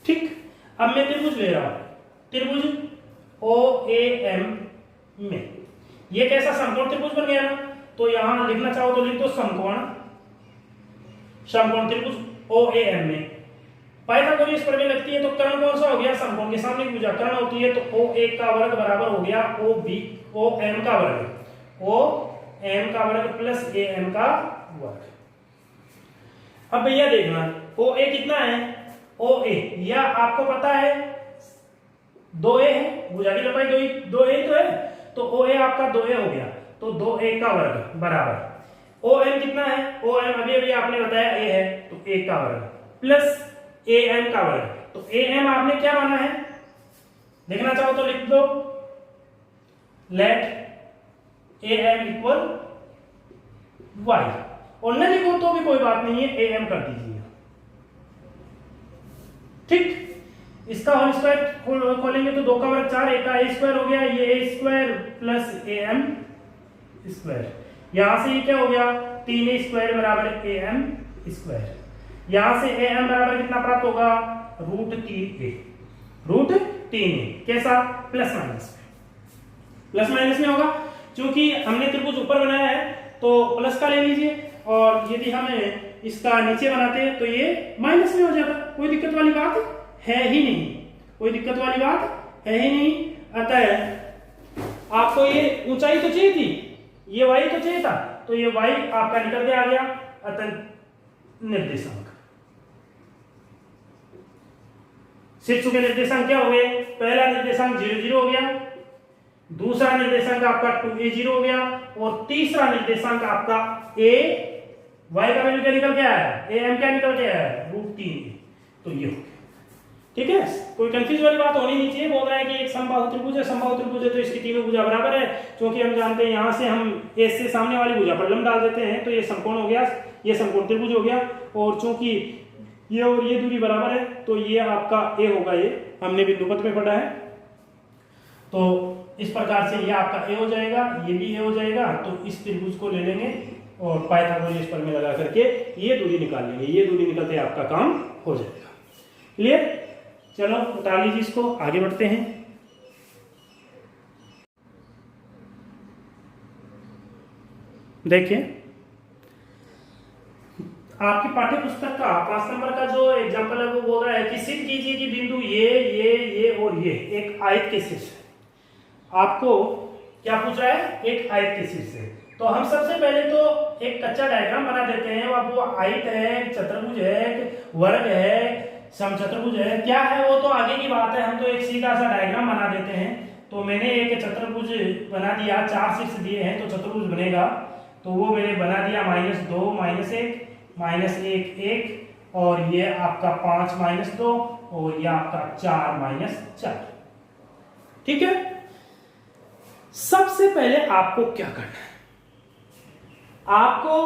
ठीक। अब मैं त्रिभुज ले रहा हूं, त्रिभुज ओ ए एम में ये कैसा समकोण त्रिभुज बन गया ना, तो यहां लिखना चाहो तो लिख दो समकोण त्रिभुज ओ ए एम में। पाइथागोरस प्रमेय लगती है तो कर्ण कौन सा हो गया? समकोण के सामने की भुजा कर्ण होती है, तो ओ ए का वर्ग बराबर हो गया ओ बी ओ एम का वर्ग, ओ एम का वर्ग प्लस ए एम का वर्ग। अब भैया देखना, ओ ए कितना है? ओ ए या आपको पता है 2a है, भुजा की लंबाई 2a तो है, तो ओ ए आपका 2a हो गया, तो 2a का वर्ग बराबर ओ एम कितना है? ओ एम अभी अभी आपने बताया a है, तो a का वर्ग प्लस ए एम का वर्ग। तो ए एम आपने क्या माना है? देखना चाहो तो लिख दो, let A M equal Y, और न लिखो तो भी कोई बात नहीं है, ए एम कर दीजिए। ठीक। इसका होल स्क्वायर खोलेंगे तो 2 का वर्ग 4, ए का ए स्क्वायर हो गया, ये a square plus a m square. यहां से ये क्या हो गया? 3a स्क्वायर बराबर ए एम स्क्वायर। यहां से ए एम बराबर कितना प्राप्त होगा? √3a, √3a कैसा? प्लस माइनस में होगा, क्योंकि हमने त्रिभुज ऊपर बनाया है तो प्लस का ले लीजिए, और यदि हमें इसका नीचे बनाते हैं तो ये माइनस में हो जाता। कोई दिक्कत वाली बात है ही नहीं, कोई दिक्कत वाली बात है ही नहीं। अतः आपको ये ऊंचाई तो चाहिए थी, ये y तो चाहिए था, तो ये y आपका निकल के आ गया। अतः निर्देशांक शीर्ष के निर्देशांक क्या हो गए? पहला निर्देशांक 0 0 हो गया, दूसरा निर्देशांक आपका 2a0 हो गया, और तीसरा निर्देशांक आपका a y का वैल्यू क्या निकल के आया है? ए एम क्या निकल के आया है? √3a। तो ये हो गया। ठीक है, कोई कंफ्यूज वाली बात होनी नहीं चाहिए। बोल रहा है कि एक समबाहु त्रिभुज है, समबाहु त्रिभुज है तो इसकी तीनों भुजा बराबर है, क्योंकि हम जानते हैं यहां से हम ए से सामने वाली भुजा पर लंब डाल देते हैं, तो ये समकोण हो गया, ये समकोण त्रिभुज हो गया। और चूंकि ये और ये दूरी बराबर है तो ये आपका ए होगा, ये हमने बिंदु पथ में पढ़ा है। तो इस प्रकार से ये आपका ए हो जाएगा, ये भी ए हो जाएगा। तो इस त्रिभुज को ले लेंगे और पाइथागोरस प्रमेय लगा करके ये दूरी निकाल लेंगे, ये दूरी निकलते आपका काम हो जाएगा। क्लियर? चलो उतार लीजिए इसको, आगे बढ़ते हैं। देखिए, आपकी पाठ्य पुस्तक का 5 नंबर का जो एग्जांपल है वो बोल रहा है कि सिद्ध कीजिए कि बिंदु ये और ये एक आयत के शीर्ष है। आपको क्या पूछ रहा है? एक आयत के शीर्ष है। तो हम सबसे पहले तो एक कच्चा डायग्राम बना देते हैं। अब वो आयत है, चतुर्भुज है, वर्ग है, समचतुर्भुज है, क्या है वो तो आगे की बात है। हम तो एक सीधा सा डायग्राम बना देते हैं। तो मैंने एक चतुर्भुज बना दिया, 4 शीर्ष दिए हैं तो चतुर्भुज बनेगा। तो वो मैंने बना दिया -2 -1 -1 और ये आपका 5 -2 और ये आपका 4 -4। ठीक है। सबसे पहले आपको क्या करना है? आपको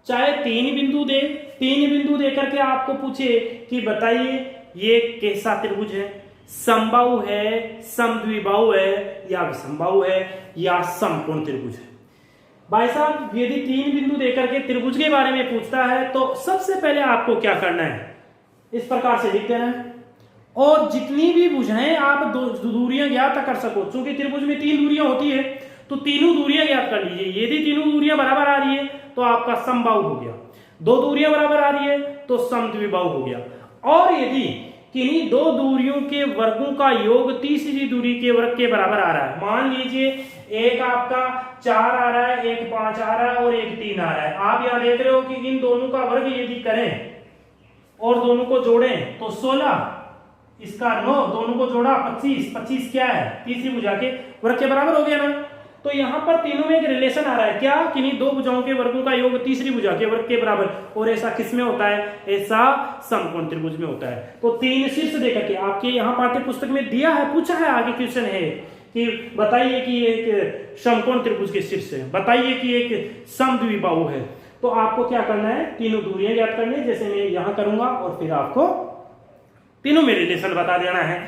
चाहे 3 बिंदु दे, 3 बिंदु दे करके आपको पूछे कि बताइए ये कैसा त्रिभुज है, समबाहु है, समद्विबाहु है, या विषमबाहु है, या समकोण त्रिभुज है। भाई साहब यदि 3 बिंदु देकर के त्रिभुज के बारे में पूछता है तो सबसे पहले आपको क्या करना है? इस प्रकार से लिख देना है, और जितनी भी भुजाएं आप दूरियां ज्ञात कर सको। चूंकि त्रिभुज में 3 दूरियां होती है तो तीनों दूरियां ज्ञात कर लीजिए। यदि तीनों दूरियां बराबर आ रही है तो आपका समबाहु हो गया, 2 दूरियां बराबर आ रही है तो समद्विबाहु हो गया, और यदि किन्हीं 2 दूरियों के वर्गों का योग तीसरी दूरी के वर्ग के बराबर आ रहा है, मान लीजिए एक आपका 4 आ रहा है, एक 5 आ रहा है और एक 3 आ रहा है। आप यहां देख रहे हो कि इन दोनों का वर्ग यदि करें और दोनों को जोड़ें तो 16, इसका 9, दोनों को जोड़ा 25, 25 क्या है? तीसरी भुजा के वर्ग के बराबर हो गया ना। तो यहां पर तीनों में एक रिलेशन आ रहा है, क्या? किन्हीं 2 भुजाओं के वर्गों का योग तीसरी भुजा के वर्ग के बराबर। और ऐसा किस में होता है? ऐसा समकोण त्रिभुज में होता है। तो 3 शीर्ष देकर के आपके यहां पाठ्य पुस्तक में दिया है, पूछा है, आगे क्वेश्चन है कि बताइए कि एक समकोण त्रिभुज के शीर्ष है, बताइए कि एक समद्विबाहु है, तो आपको क्या करना है, तीनों दूरियां ज्ञात करनी है, जैसे मैं यहां करूंगा और फिर आपको तीनों में रिलेशन बता देना है।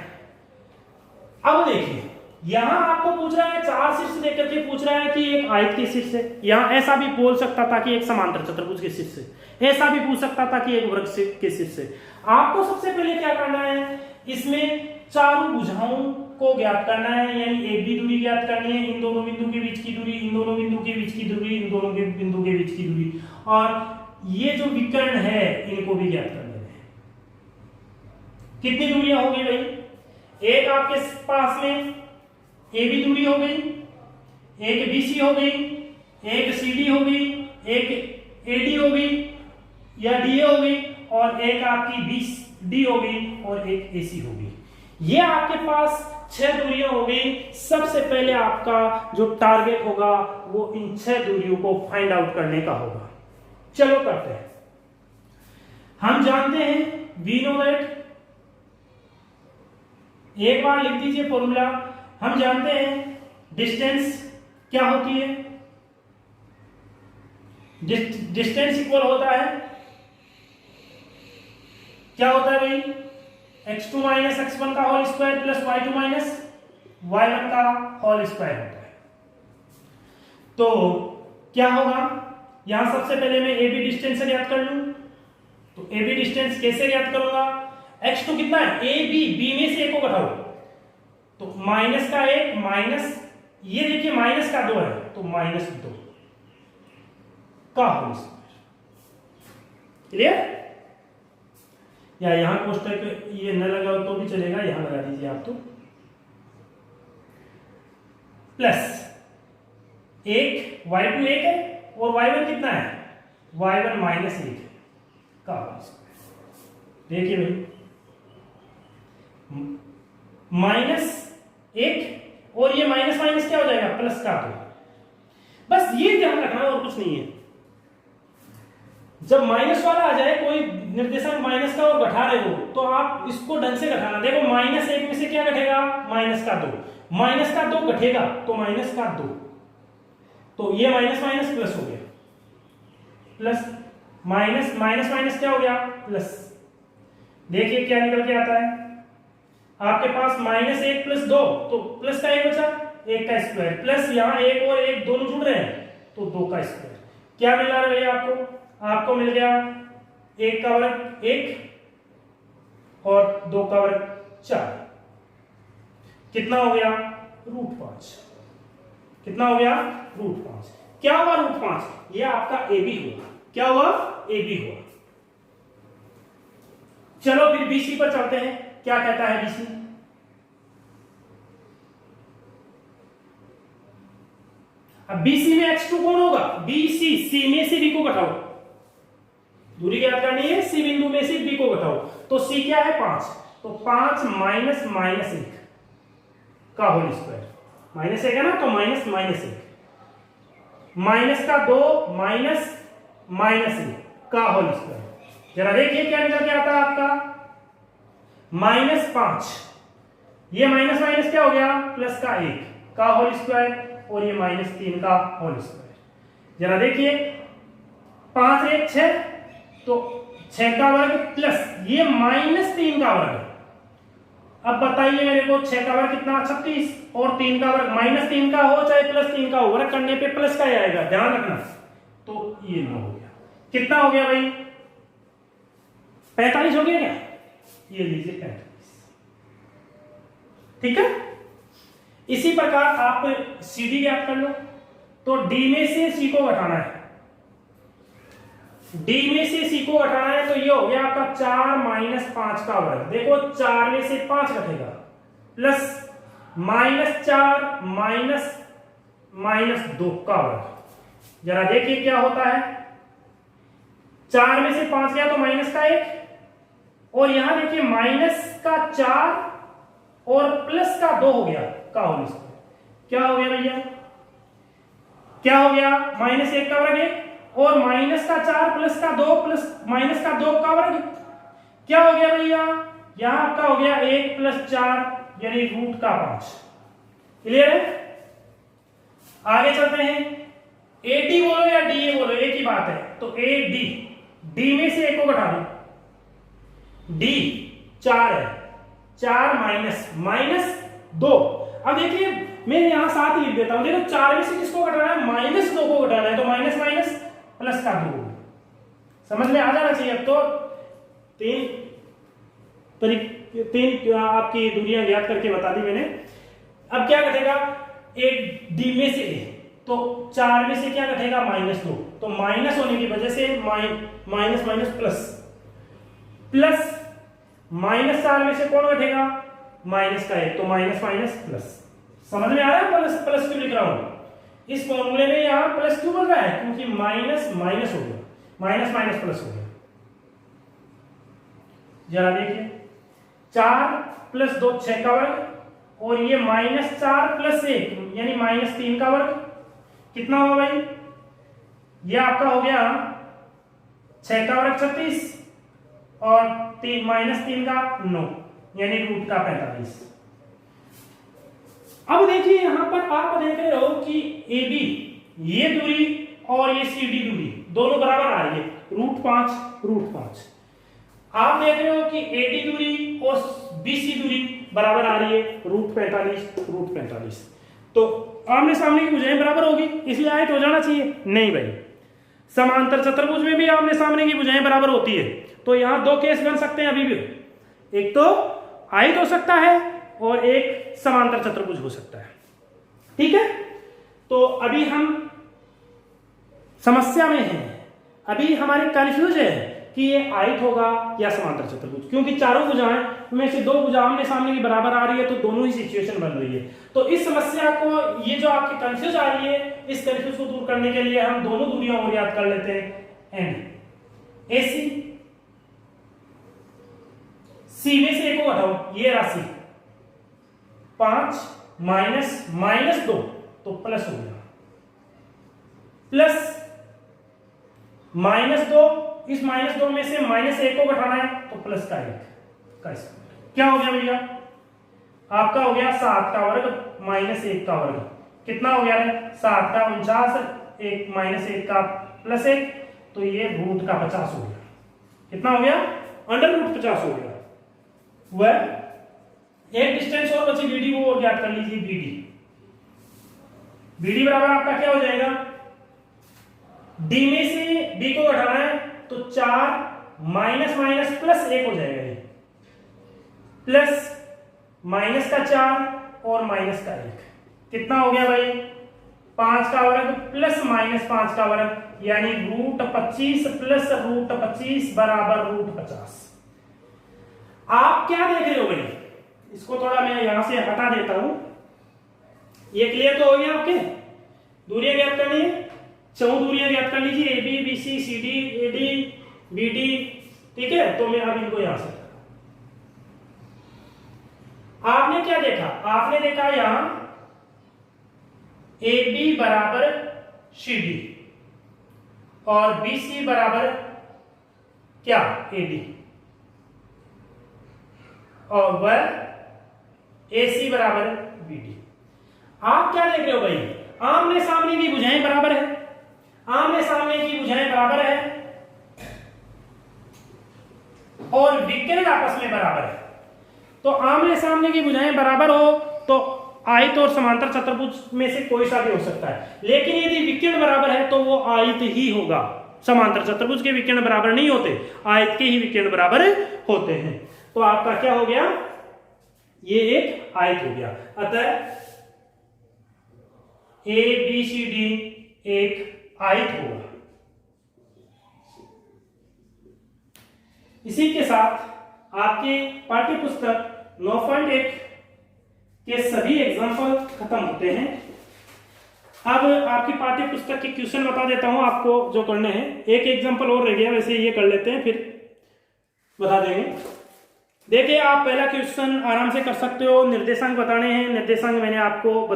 अब देखिए यहां आपको पूछ रहा है, चार शीर्ष देकर के पूछ रहा है कि एक आयत के शीर्ष है, यहां ऐसा भी बोल सकता था कि एक समांतर चतुर्भुज के शीर्ष है, ऐसा भी पूछ सकता था कि एक वृत्त के शीर्ष है। आपको सबसे पहले क्या करना है, इसमें चारों भुजाओं को ज्ञात करना है, यानी एक भी दूरी ज्ञात करनी है, इन दोनों बिंदु के बीच की दूरी, इन दोनों बिंदु के बीच की दूरी, इन दोनों के बिंदु के बीच की दूरी, और ये जो विकर्ण है इनको भी ज्ञात करना है। कितनी दूरियां होगी भाई, एक आपके पास में ए बी दूरी हो गई, एक बी सी हो गई, एक सी डी हो गई, एक ए डी हो गई या डी ए हो गई, और एक आपकी बी डी हो गई और एक ए सी हो गई। ये आपके पास 6 दूरियां हो गई। सबसे पहले आपका जो टारगेट होगा वो इन 6 दूरियों को फाइंड आउट करने का होगा। चलो करते हैं। हम जानते हैं वी नो दैट, एक बार लिख दीजिए फॉर्मूला। हम जानते हैं डिस्टेंस क्या होती है, डिस्टेंस इक्वल होता है, क्या होता है भाई, x2 माइनस x1 का whole square plus y2 minus y1 का होल स्क्वायर होता है। तो क्या होगा, यहां सबसे पहले मैं AB डिस्टेंस ज्ञात कर लूं, तो AB डिस्टेंस कैसे ज्ञात करूंगा, x2 कितना है, AB, B में से एक को घटाओ, तो माइनस का 1 माइनस, ये देखिए माइनस का 2 है, तो -2 का होल स्क्वायर। क्लियर, या यहां कोष्टक ये न लगाओ तो भी चलेगा, यहां लगा दीजिए आप, तो प्लस 1 y2 1 है और y1 कितना है, y1 -1 का होल स्क्वायर। देखिए भाई -1 और ये माइनस माइनस क्या हो जाएगा, प्लस का 2। बस ये ध्यान रखना और कुछ नहीं है। जब माइनस वाला आ जाए, कोई निर्देशांक माइनस का और घटा रहे हो, तो आप इसको ढंग से घटाना। देखो -1 में से क्या घटेगा, -2, माइनस का 2 घटेगा तो -2, तो ये माइनस माइनस प्लस हो गया, प्लस माइनस माइनस माइनस क्या हो गया, प्लस। देखिए क्या निकल के आता है आपके पास, -1 + 2, तो प्लस का 1 बचा, 1 का स्क्वायर, प्लस यहाँ 1 और 1 दोनों जुड़ रहे हैं, तो 2 का स्क्वायर। क्या मिल रहा है आपको मिल गया 1 का वर्ग 1 और 2 का वर्ग 4, कितना हो गया, √5। कितना हो गया, √5। क्या हुआ √5, ये आपका AB हुआ। क्या हुआ, AB हुआ। चलो फिर BC पर चलते हैं, क्या कहता है BC। अब BC में x2 कौन होगा, BC, C में से B को घटाओ, दूरी ज्ञात करनी है, C बिंदु में से B को घटाओ, तो C क्या है, 5, तो 5 माइनस -1 का होल स्क्वायर, -1 है ना, तो -1 माइनस का 2 माइनस -1 का होल स्क्वायर। जरा देखिए क्या निकल के आता है आपका, -5, ये माइनस माइनस क्या हो गया, प्लस का 1 का होल स्क्वायर, और ये -3 का होल स्क्वायर। जरा देखिए 5 1 6, तो 6 का वर्ग प्लस ये -3 का वर्ग। अब बताइए मेरे को 6 का वर्ग कितना, 36, और 3 का वर्ग -3 का हो चाहे +3 का हो, वर्ग करने पे प्लस का ही आएगा, ध्यान रखना। तो ये 9 हो गया। कितना हो गया भाई, 45 हो गया क्या, ये लीजिए 45। ठीक है, इसी प्रकार आप CD ज्ञात कर लो, तो D में से C को घटाना है, D में से C को घटाना है, तो ये हो गया आपका 4 - 5 का वर्ग। देखो 4 में से 5 घटेगा, प्लस -4 -2 का वर्ग। जरा देखिए क्या होता है, 4 में से 5 गया तो माइनस का 1, और यहां देखिए -4 और प्लस का 2 हो गया का होल स्क्वायर। क्या हो गया भैया, क्या हो गया, -1 का वर्ग 1 और -4 प्लस का 2 प्लस -2 का वर्ग। क्या हो गया भैया, यहां आपका हो गया 1 + 4 यानी √5। क्लियर है? आगे चलते हैं, ए डी बोलो या डी ए बोलो एक ही बात है। तो ए डी, डी में से एक को घटा दो, डी 4 है, 4 -2। अब देखिए मैं यहां 7 लिख देता हूं, देखो 4 में से किसको घटाना है? -2 को घटाना है, तो माइनस माइनस प्लस का 2, समझ में आ जाना चाहिए। अब तो तीन आपकी दूरियां ज्ञात करके बता दी मैंने। अब क्या घटेगा? एक डी में से, तो 4 में से क्या घटेगा? -2, तो माइनस होने की वजह से माइनस माइनस प्लस, प्लस -4 में से कौन घटेगा? माइनस का 1, तो माइनस माइनस प्लस। समझ में आ रहा है प्लस प्लस क्यों लिख रहा हूं? इस फॉर्मूले में यहां प्लस क्यों बन रहा है? क्योंकि माइनस माइनस हो गया, माइनस माइनस प्लस हो गया। जरा देखिए, 4 + 2 6 का वर्ग, और ये -4 + 1 यानी -3 का वर्ग, कितना होगा भाई? ये आपका हो गया 6 का वर्ग 36, और -3 का 9 यानी रूट का 45। अब देखिए यहां पर आप देख रहे हो कि ए बी ये दूरी और ये सी डी दूरी दोनों बराबर आ रही है, √5। आप देख रहे हो कि ए डी दूरी और बी सी दूरी बराबर आ रही है, √45। तो आमने सामने की भुजाएं बराबर होगी, इसलिए आयत हो जाना चाहिए। नहीं भाई, समांतर चतुर्भुज में भी आमने सामने की भुजाएं बराबर होती है। तो यहां 2 केस बन सकते हैं अभी भी, एक तो आयत हो सकता है और एक समांतर चतुर्भुज हो सकता है। ठीक है, तो अभी हम समस्या में हैं, अभी हमारे कंफ्यूज है कि ये आयत होगा या समांतर चतुर्भुज, क्योंकि चारों भुजाएं में से 2 भुजाएं आमने सामने की बराबर आ रही है, तो दोनों ही सिचुएशन बन रही है। तो इस समस्या को, ये जो आपकी कंफ्यूज आ रही है, इस कंफ्यूज को दूर करने के लिए हम दोनों दूरियां और याद कर लेते हैं। एन ए सी में से एक को हटाओ, ये राशि 5 -2 तो प्लस हो गया, प्लस -2, इस -2 में से -1 को घटाना है, तो प्लस का 1 का स्क्वायर। क्या हो गया भैया? आपका हो गया 7 का वर्ग -1 का वर्ग, कितना हो गया रे? 7 का 49, एक -1 का +1, तो ये रूट का 50 हो गया। कितना हो गया? √50 हो गया। वह एक डिस्टेंस और बची BD, वो और ज्ञात कर लीजिए। BD बराबर आपका क्या हो जाएगा? D में से B को घटाना है, तो 4 माइनस प्लस 1 हो जाएगा, ये प्लस माइनस का 4 और माइनस का 1, कितना हो गया भाई? 5 का वर्ग प्लस -5 का वर्ग, यानी √25 प्लस √25 बराबर √50। आप क्या देख रहे हो भाई? इसको थोड़ा मैं यहां से हटा देता हूं। ये क्लियर तो हो गया आपके? दूरियां ज्ञात करनी है, 4 दूरियां ज्ञात कर लीजिए, A B B C C D A D B D. ठीक है, तो मैं अब इनको यहां से, आपने क्या देखा? आपने देखा यहां ए बी बराबर सी डी और बी सी बराबर क्या? ए डी, और वह ए सी बराबर बी डी। आप क्या देख रहे हो भाई? आमने सामने की भुजाएं बराबर है, आमने सामने की भुजाएं बराबर है और विकर्ण आपस में बराबर है। तो आमने सामने की भुजाएं बराबर हो तो आयत और समांतर चतुर्भुज में से कोई सा भी हो सकता है, लेकिन यदि विकर्ण बराबर है तो वो आयत ही होगा। समांतर चतुर्भुज के विकर्ण बराबर नहीं होते, आयत के ही विकर्ण बराबर होते हैं। तो आपका क्या हो गया? ये एक आयत हो गया। अतः ए बी सी डी एक आयत होगा। इसी के साथ आपके पाठ्य पुस्तक 9.1 के सभी एग्जाम्पल खत्म होते हैं। अब आपकी पाठ्य पुस्तक के क्वेश्चन बता देता हूं आपको जो करने हैं। एक एग्जाम्पल और रह गया, वैसे ये कर लेते हैं फिर बता देंगे। देखिए, आप पहला क्वेश्चन आराम से कर सकते हो। निर्देशांक बताने हैं, निर्देशांक मैंने आपको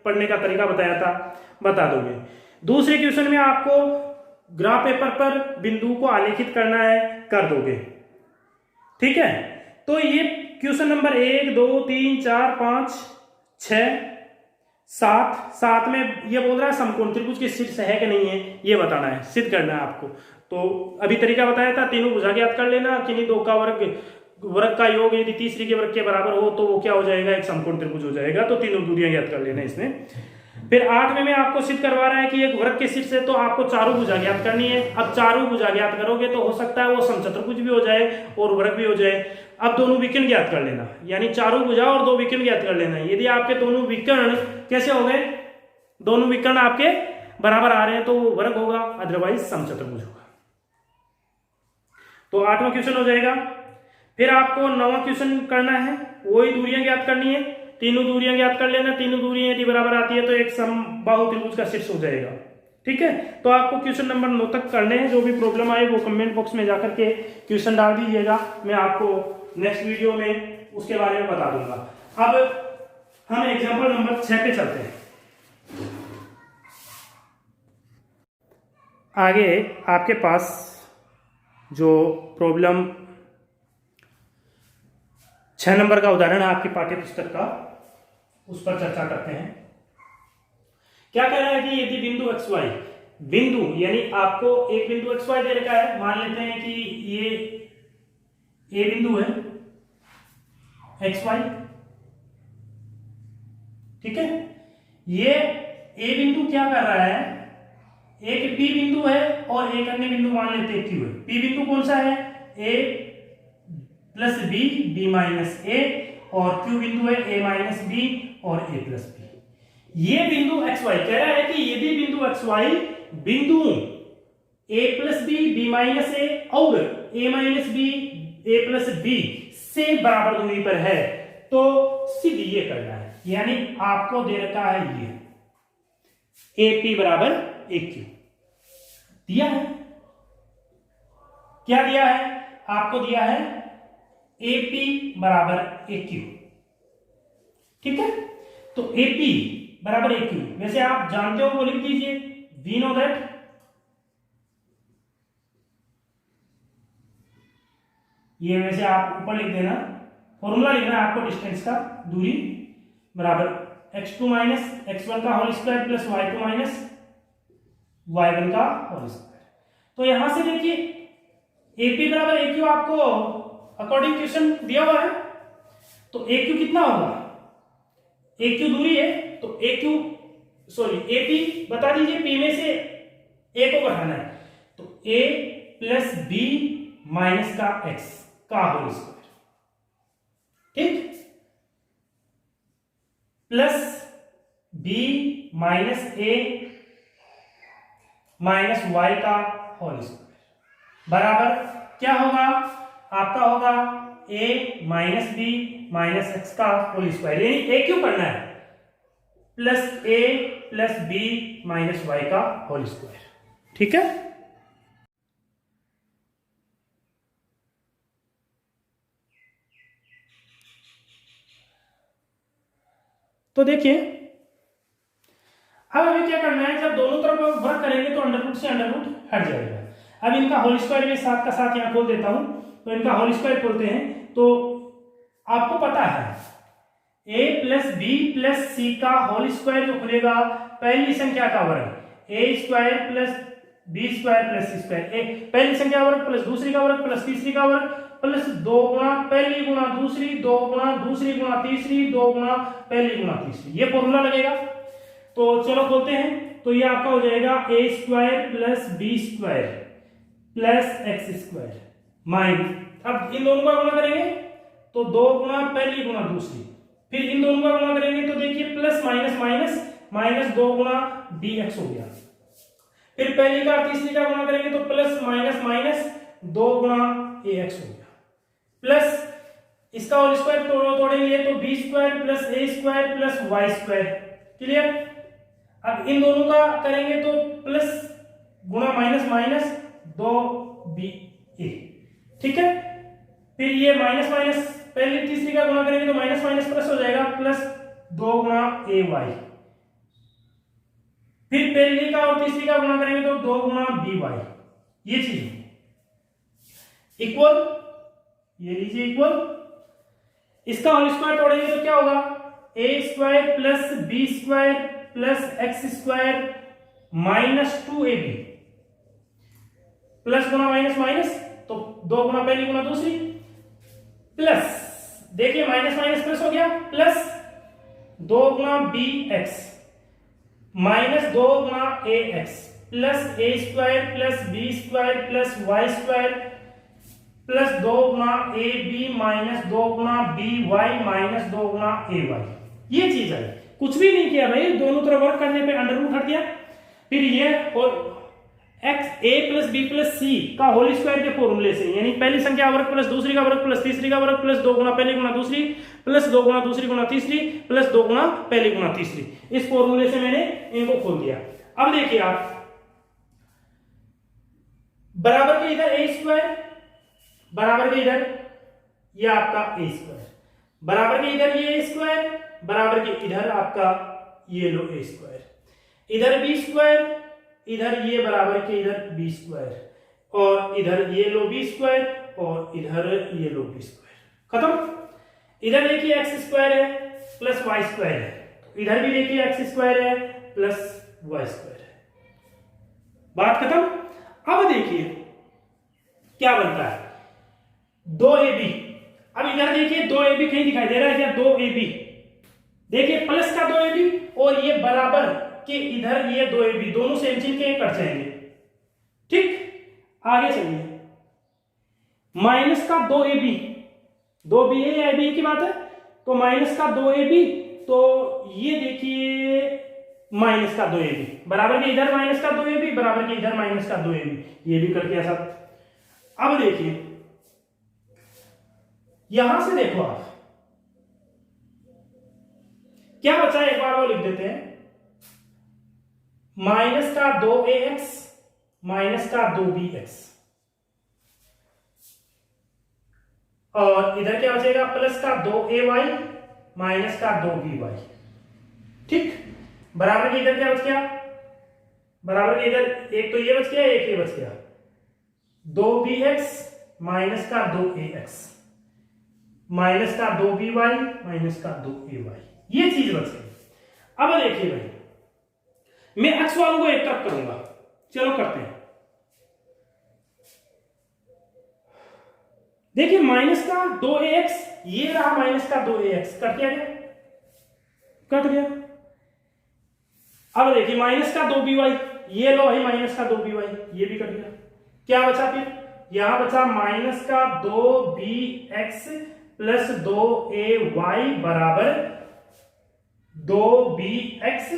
पढ़ने का तरीका बताया था, बता दोगे। दूसरे क्वेश्चन में आपको ग्राफ पेपर पर बिंदु को आलेखित करना है, कर दोगे। ठीक है, तो ये क्वेश्चन नंबर 1 2 3 4 5 6 सात सात में ये बोल रहा है समकोण त्रिभुज के शीर्ष है कि नहीं है ये बताना है, सिद्ध करना है आपको। तो अभी तरीका बताया था, तीनों भुजा ज्ञात कर लेना, किन्हीं दो का वर्ग का योग यदि तीसरी के वर्ग के बराबर हो तो वो क्या हो जाएगा, एक समकोण त्रिभुज हो जाएगा। तो तीनों दूरियां ज्ञात कर लेना इसमें। फिर 8वें में आपको सिद्ध करवा रहा है कि एक वर्ग के शीर्ष है तो आपको चारों भुजा ज्ञात करनी है। अब चारों भुजा ज्ञात करोगे तो हो सकता है वो समचतुर्भुज भी हो जाए और वर्ग भी हो जाए। अब दोनों विकर्ण ज्ञात कर लेना, यानी चारों भुजा और दो विकर्ण ज्ञात कर लेना। यदि आपके दोनों विकर्ण कैसे हो गए, दोनों विकर्ण आपके बराबर आ रहे हैं तो वो वर्ग होगा, अदरवाइज समचतुर्भुज होगा। तो 8वां क्वेश्चन हो जाएगा। फिर आपको 9वां क्वेश्चन करना है, वही दूरियां ज्ञात करनी है। तीनों दूरियां ज्ञात कर लेना, तीनों दूरियां यदि बराबर आती है तो एक समबाहु त्रिभुज का शीर्ष हो जाएगा। ठीक है, तो आपको क्वेश्चन नंबर 9 तक करने हैं। जो भी प्रॉब्लम आए वो कमेंट बॉक्स में जाकर के क्वेश्चन डाल दीजिएगा, मैं आपको नेक्स्ट वीडियो में उसके बारे में बता दूंगा। अब हम एग्जाम्पल नंबर 6 पे चलते हैं। आगे आपके पास जो प्रॉब्लम 6 नंबर का उदाहरण है आपकी पाठ्य पुस्तक का, उस पर चर्चा करते हैं। क्या कह रहा है कि यदि बिंदु XY, बिंदु यानी आपको एक बिंदु XY दे रखा है, मान लेते हैं कि ये A बिंदु है XY, ठीक है। ये A बिंदु क्या कर रहा है, एक P बिंदु है और एक अन्य बिंदु मान लेते हैं Q है। P बिंदु कौन सा है, A plus B, B minus A, और Q बिंदु है A माइनस B और A प्लस B। ये बिंदु XY कह रहा है कि यदि बिंदु XY बिंदु A plus B, B minus A और A minus B, A plus B से बराबर दूरी पर है तो सिद्ध ये करना है। यानी आपको दे रखा है ये AP बराबर AQ दिया है। क्या दिया है, आपको दिया है AP बराबर AQ, ठीक है। तो AP बराबर AQ, वैसे आप जानते हो वो लिख दीजिए, वी नो दैट ये वैसे आप ऊपर लिख देना, फॉर्मूला लिखना है आपको डिस्टेंस का, दूरी बराबर x2 माइनस x1 का whole square plus y2 minus y1 का होल स्क्वायर। तो यहां से देखिए AP बराबर AQ आपको अकॉर्डिंग क्वेश्चन दिया हुआ है, तो AQ कितना होगा, AQ दूरी है तो AQ AP बता दीजिए, P में से A को बढ़ाना है तो A प्लस B माइनस का x का होल स्क्वायर, ठीक, plus B minus A minus y का होल स्क्वायर बराबर क्या होगा, आपका होगा A minus B minus x का होल स्क्वायर, यानी AQ करना है plus A plus B minus y का होल स्क्वायर, ठीक है। तो देखिए अब हमें क्या करना है, जब दोनों तरफ वर्क करेंगे तो अंडर रूट से अंडर रूट हट जाएगा। अब इनका होल स्क्वायर में साथ का साथ यहां खोल देता हूं, तो इनका होल स्क्वायर खोलते हैं। तो आपको पता है a plus b plus c का होल स्क्वायर जो खुलेगा पहली संख्या का वर्ग, a square plus B square plus c square, पहली संख्या वर्ग प्लस दूसरी का वर्ग प्लस तीसरी का वर्ग प्लस 2 गुणा पहली गुणा दूसरी, 2 गुणा दूसरी गुणा तीसरी, 2 गुणा पहली गुणा तीसरी, ये फॉर्मूला लगेगा। तो चलो खोलते हैं, तो ये आपका हो जाएगा a square plus B square plus x square minus, अब इन दोनों का गुणा करेंगे तो 2 गुणा पहली गुणा दूसरी, फिर इन दोनों का गुणा करेंगे तो देखिए प्लस माइनस माइनस माइनस 2 गुणा dx हो गया, फिर पहली का तीसरी का गुणा करेंगे तो प्लस माइनस माइनस 2 गुणा ax हो गया, प्लस इसका होल स्क्वायर तोड़ेंगे तो बी स्क्वायर प्लस ए square plus Y square, clear. अब इन दोनों का करेंगे तो प्लस गुणा माइनस माइनस 2b a, ठीक है। फिर ये माइनस माइनस पहली तीसरी का गुणा करेंगे तो माइनस माइनस प्लस हो जाएगा, प्लस 2 गुणा ए वाई, फिर पहली का और तीसरी का गुणा करेंगे तो 2 गुणा बी वाई, ये चीज इक्वल, ये लीजिए इक्वल, इसका होल स्क्वायर तोड़ेंगे तो क्या होगा, a square plus B square plus x square minus 2ab plus गुना माइनस माइनस, तो 2 गुना पहली गुना दूसरी, प्लस देखिए माइनस माइनस प्लस हो गया, प्लस 2 गुना बी एक्स माइनस 2 गुना A X plus A square plus B square plus Y square plus 2 गुना ए बी माइनस 2 गुना बी वाई माइनस 2 गुना ए वाई। ये चीज है, कुछ भी नहीं किया भाई, दोनों तरफ वर्क करने पे अंडर रूट हट गया। फिर ये और एक्स ए प्लस बी प्लस सी का होल स्क्वायर के फॉर्मूले से, यानी पहली संख्या वर्ग प्लस दूसरी का वर्ग प्लस तीसरी का वर्ग प्लस 2 गुना पहली गुना दूसरी प्लस 2 गुना दूसरी गुना तीसरी प्लस 2 गुना पहली गुना तीसरी, इस फॉर्मूले से मैंने इनको खोल दिया। अब देखिए आप बराबर के इधर ए स्क्वायर, बराबर के इधर ये आपका ए स्क्वायर, बराबर के इधर ये ए स्क्वायर, बराबर के इधर आपका ये लो ए स्क्वायर, इधर बी स्क्वायर, इधर ये बराबर के इधर बी स्क्वायर, और इधर ये लो बी स्क्वायर, और इधर ये लो बी स्क्वायर। खत्म। इधर देखिए एक्स स्क्वायर है प्लस वाई स्क्वायर है, इधर भी देखिए एक्स स्क्वायर है प्लस वाई स्क्वायर है। बात खत्म। अब देखिए क्या बनता है, 2ab। अब इधर देखिए 2ab कहीं दिखाई दे रहा है क्या, 2ab देखिए प्लस का 2ab, और ये बराबर के इधर ये 2ab, दोनों सेम चिन्ह के कट जाएंगे। ठीक, आगे चलिए, माइनस का 2ab, 2b है या ab की बात है, तो माइनस का 2ab, तो ये देखिए माइनस का 2ab, बराबर के इधर माइनस का 2ab, बराबर के इधर माइनस का 2ab, ये भी कट गया सब। अब देखिए यहां से देखो आप क्या बचा, एक बार वो लिख देते हैं, माइनस का 2ax माइनस का 2bx, और इधर क्या बचेगा, प्लस का 2ay माइनस का 2by। ठीक, बराबर के इधर क्या बच गया, बराबर के इधर एक तो ये बच गया, एक ये बच गया, 2bx माइनस का 2ax माइनस का 2by माइनस का 2ay, ये चीज बच गई। अब देखिए भाई, मैं x वालों को एक तरफ करूंगा, चलो करते हैं। देखिए माइनस का 2ax, ये रहा माइनस का 2ax, कट गया क्या, कट गया। अब देखिए माइनस का 2by, ये लो है माइनस का 2by, ये भी कट गया। क्या बचा फिर, यहां बचा माइनस का 2bx प्लस 2ay बराबर 2bx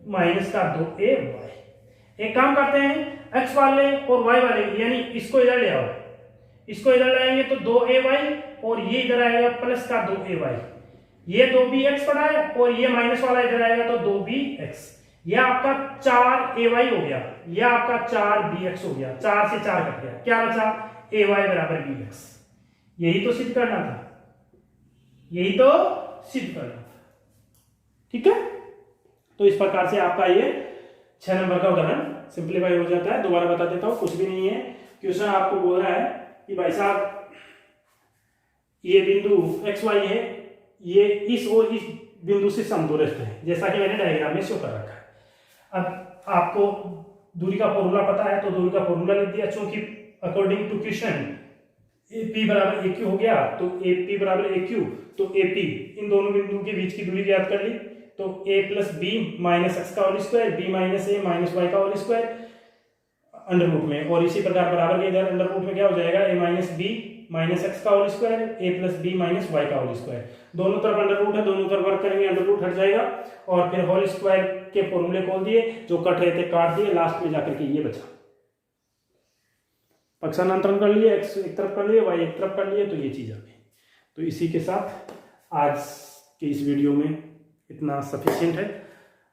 माइनस का 2ay। एक काम करते हैं, x वाले और y वाले, यानी इसको इधर ले आओ, इसको इधर लाएंगे तो 2ay, और ये इधर आएगा प्लस का 2ay, ये 2bx पड़ा है, और ये माइनस वाला इधर आएगा तो 2bx, यह आपका 4ay हो गया, यह आपका 4bx हो गया, 4 से 4 कट गया, क्या बचा, ay बराबर bx। यही तो सिद्ध करना था, यही तो सिद्ध करना था। ठीक है, तो इस प्रकार से आपका ये 6 नंबर का उदाहरण सिंप्लीफाई हो जाता है। दोबारा बता देता हूं, कुछ भी नहीं है। क्वेश्चन आपको बोल रहा है कि भाई साहब ये बिंदु एक्स वाई है, ये इस और इस बिंदु से समदूरस्थ है, जैसा कि मैंने डायग्राम में शो कर रखा है। अब आपको दूरी का फॉर्मूला पता है, तो दूरी का फॉर्मूला लिख दिया, चूंकि अकॉर्डिंग टू क्वेश्चन AP बराबर AQ हो गया, तो AP बराबर AQ, तो AP इन दोनों बिंदुओं के बीच की दूरी ज्ञात कर ली, तो a plus B minus x का whole square, B minus A minus Y का होल स्क्वायर अंडर रूट में, और इसी प्रकार बराबर के इधर अंडर रूट में क्या हो जाएगा, a minus b minus x का whole square, a plus B minus Y का होल स्क्वायर। दोनों तरफ अंडर रूट है, दोनों तरफ वर्क करेंगे, अंडर रूट हट जाएगा, और फिर होल स्क्वायर के फॉर्मूले खोल दिए, जो कट रहे थे काट दिए, लास्ट में जाकर के ये बचा। पक्षांतरण कर लिए, एक्स एक तरफ कर लिए, वाई एक तरफ कर लिए, तो ये चीज आ गई। तो इसी के साथ आज के इस वीडियो में इतना सफिशिएंट है।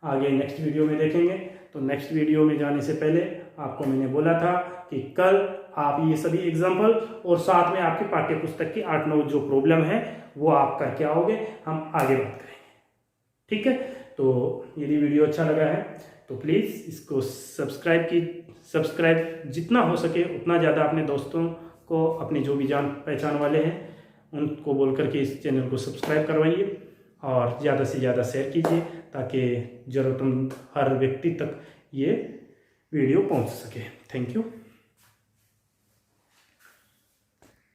आगे नेक्स्ट वीडियो में देखेंगे। तो नेक्स्ट वीडियो में जाने से पहले आपको मैंने बोला था कि कल आप ये सभी एग्जाम्पल और साथ में आपकी पाठ्य पुस्तक की 8-9 जो प्रॉब्लम है वो आप करके आओगे, हम आगे बात करेंगे। ठीक है, तो यदि वीडियो अच्छा लगा है तो प्लीज़ इसको सब्सक्राइब जितना हो सके उतना ज़्यादा अपने दोस्तों को, अपने जो भी जान पहचान वाले हैं उनको बोल करके इस चैनल को सब्सक्राइब करवाइए। और ज़्यादा से ज़्यादा शेयर कीजिए ताकि ज़रूरतमंद हर व्यक्ति तक ये वीडियो पहुंच सके। Thank you.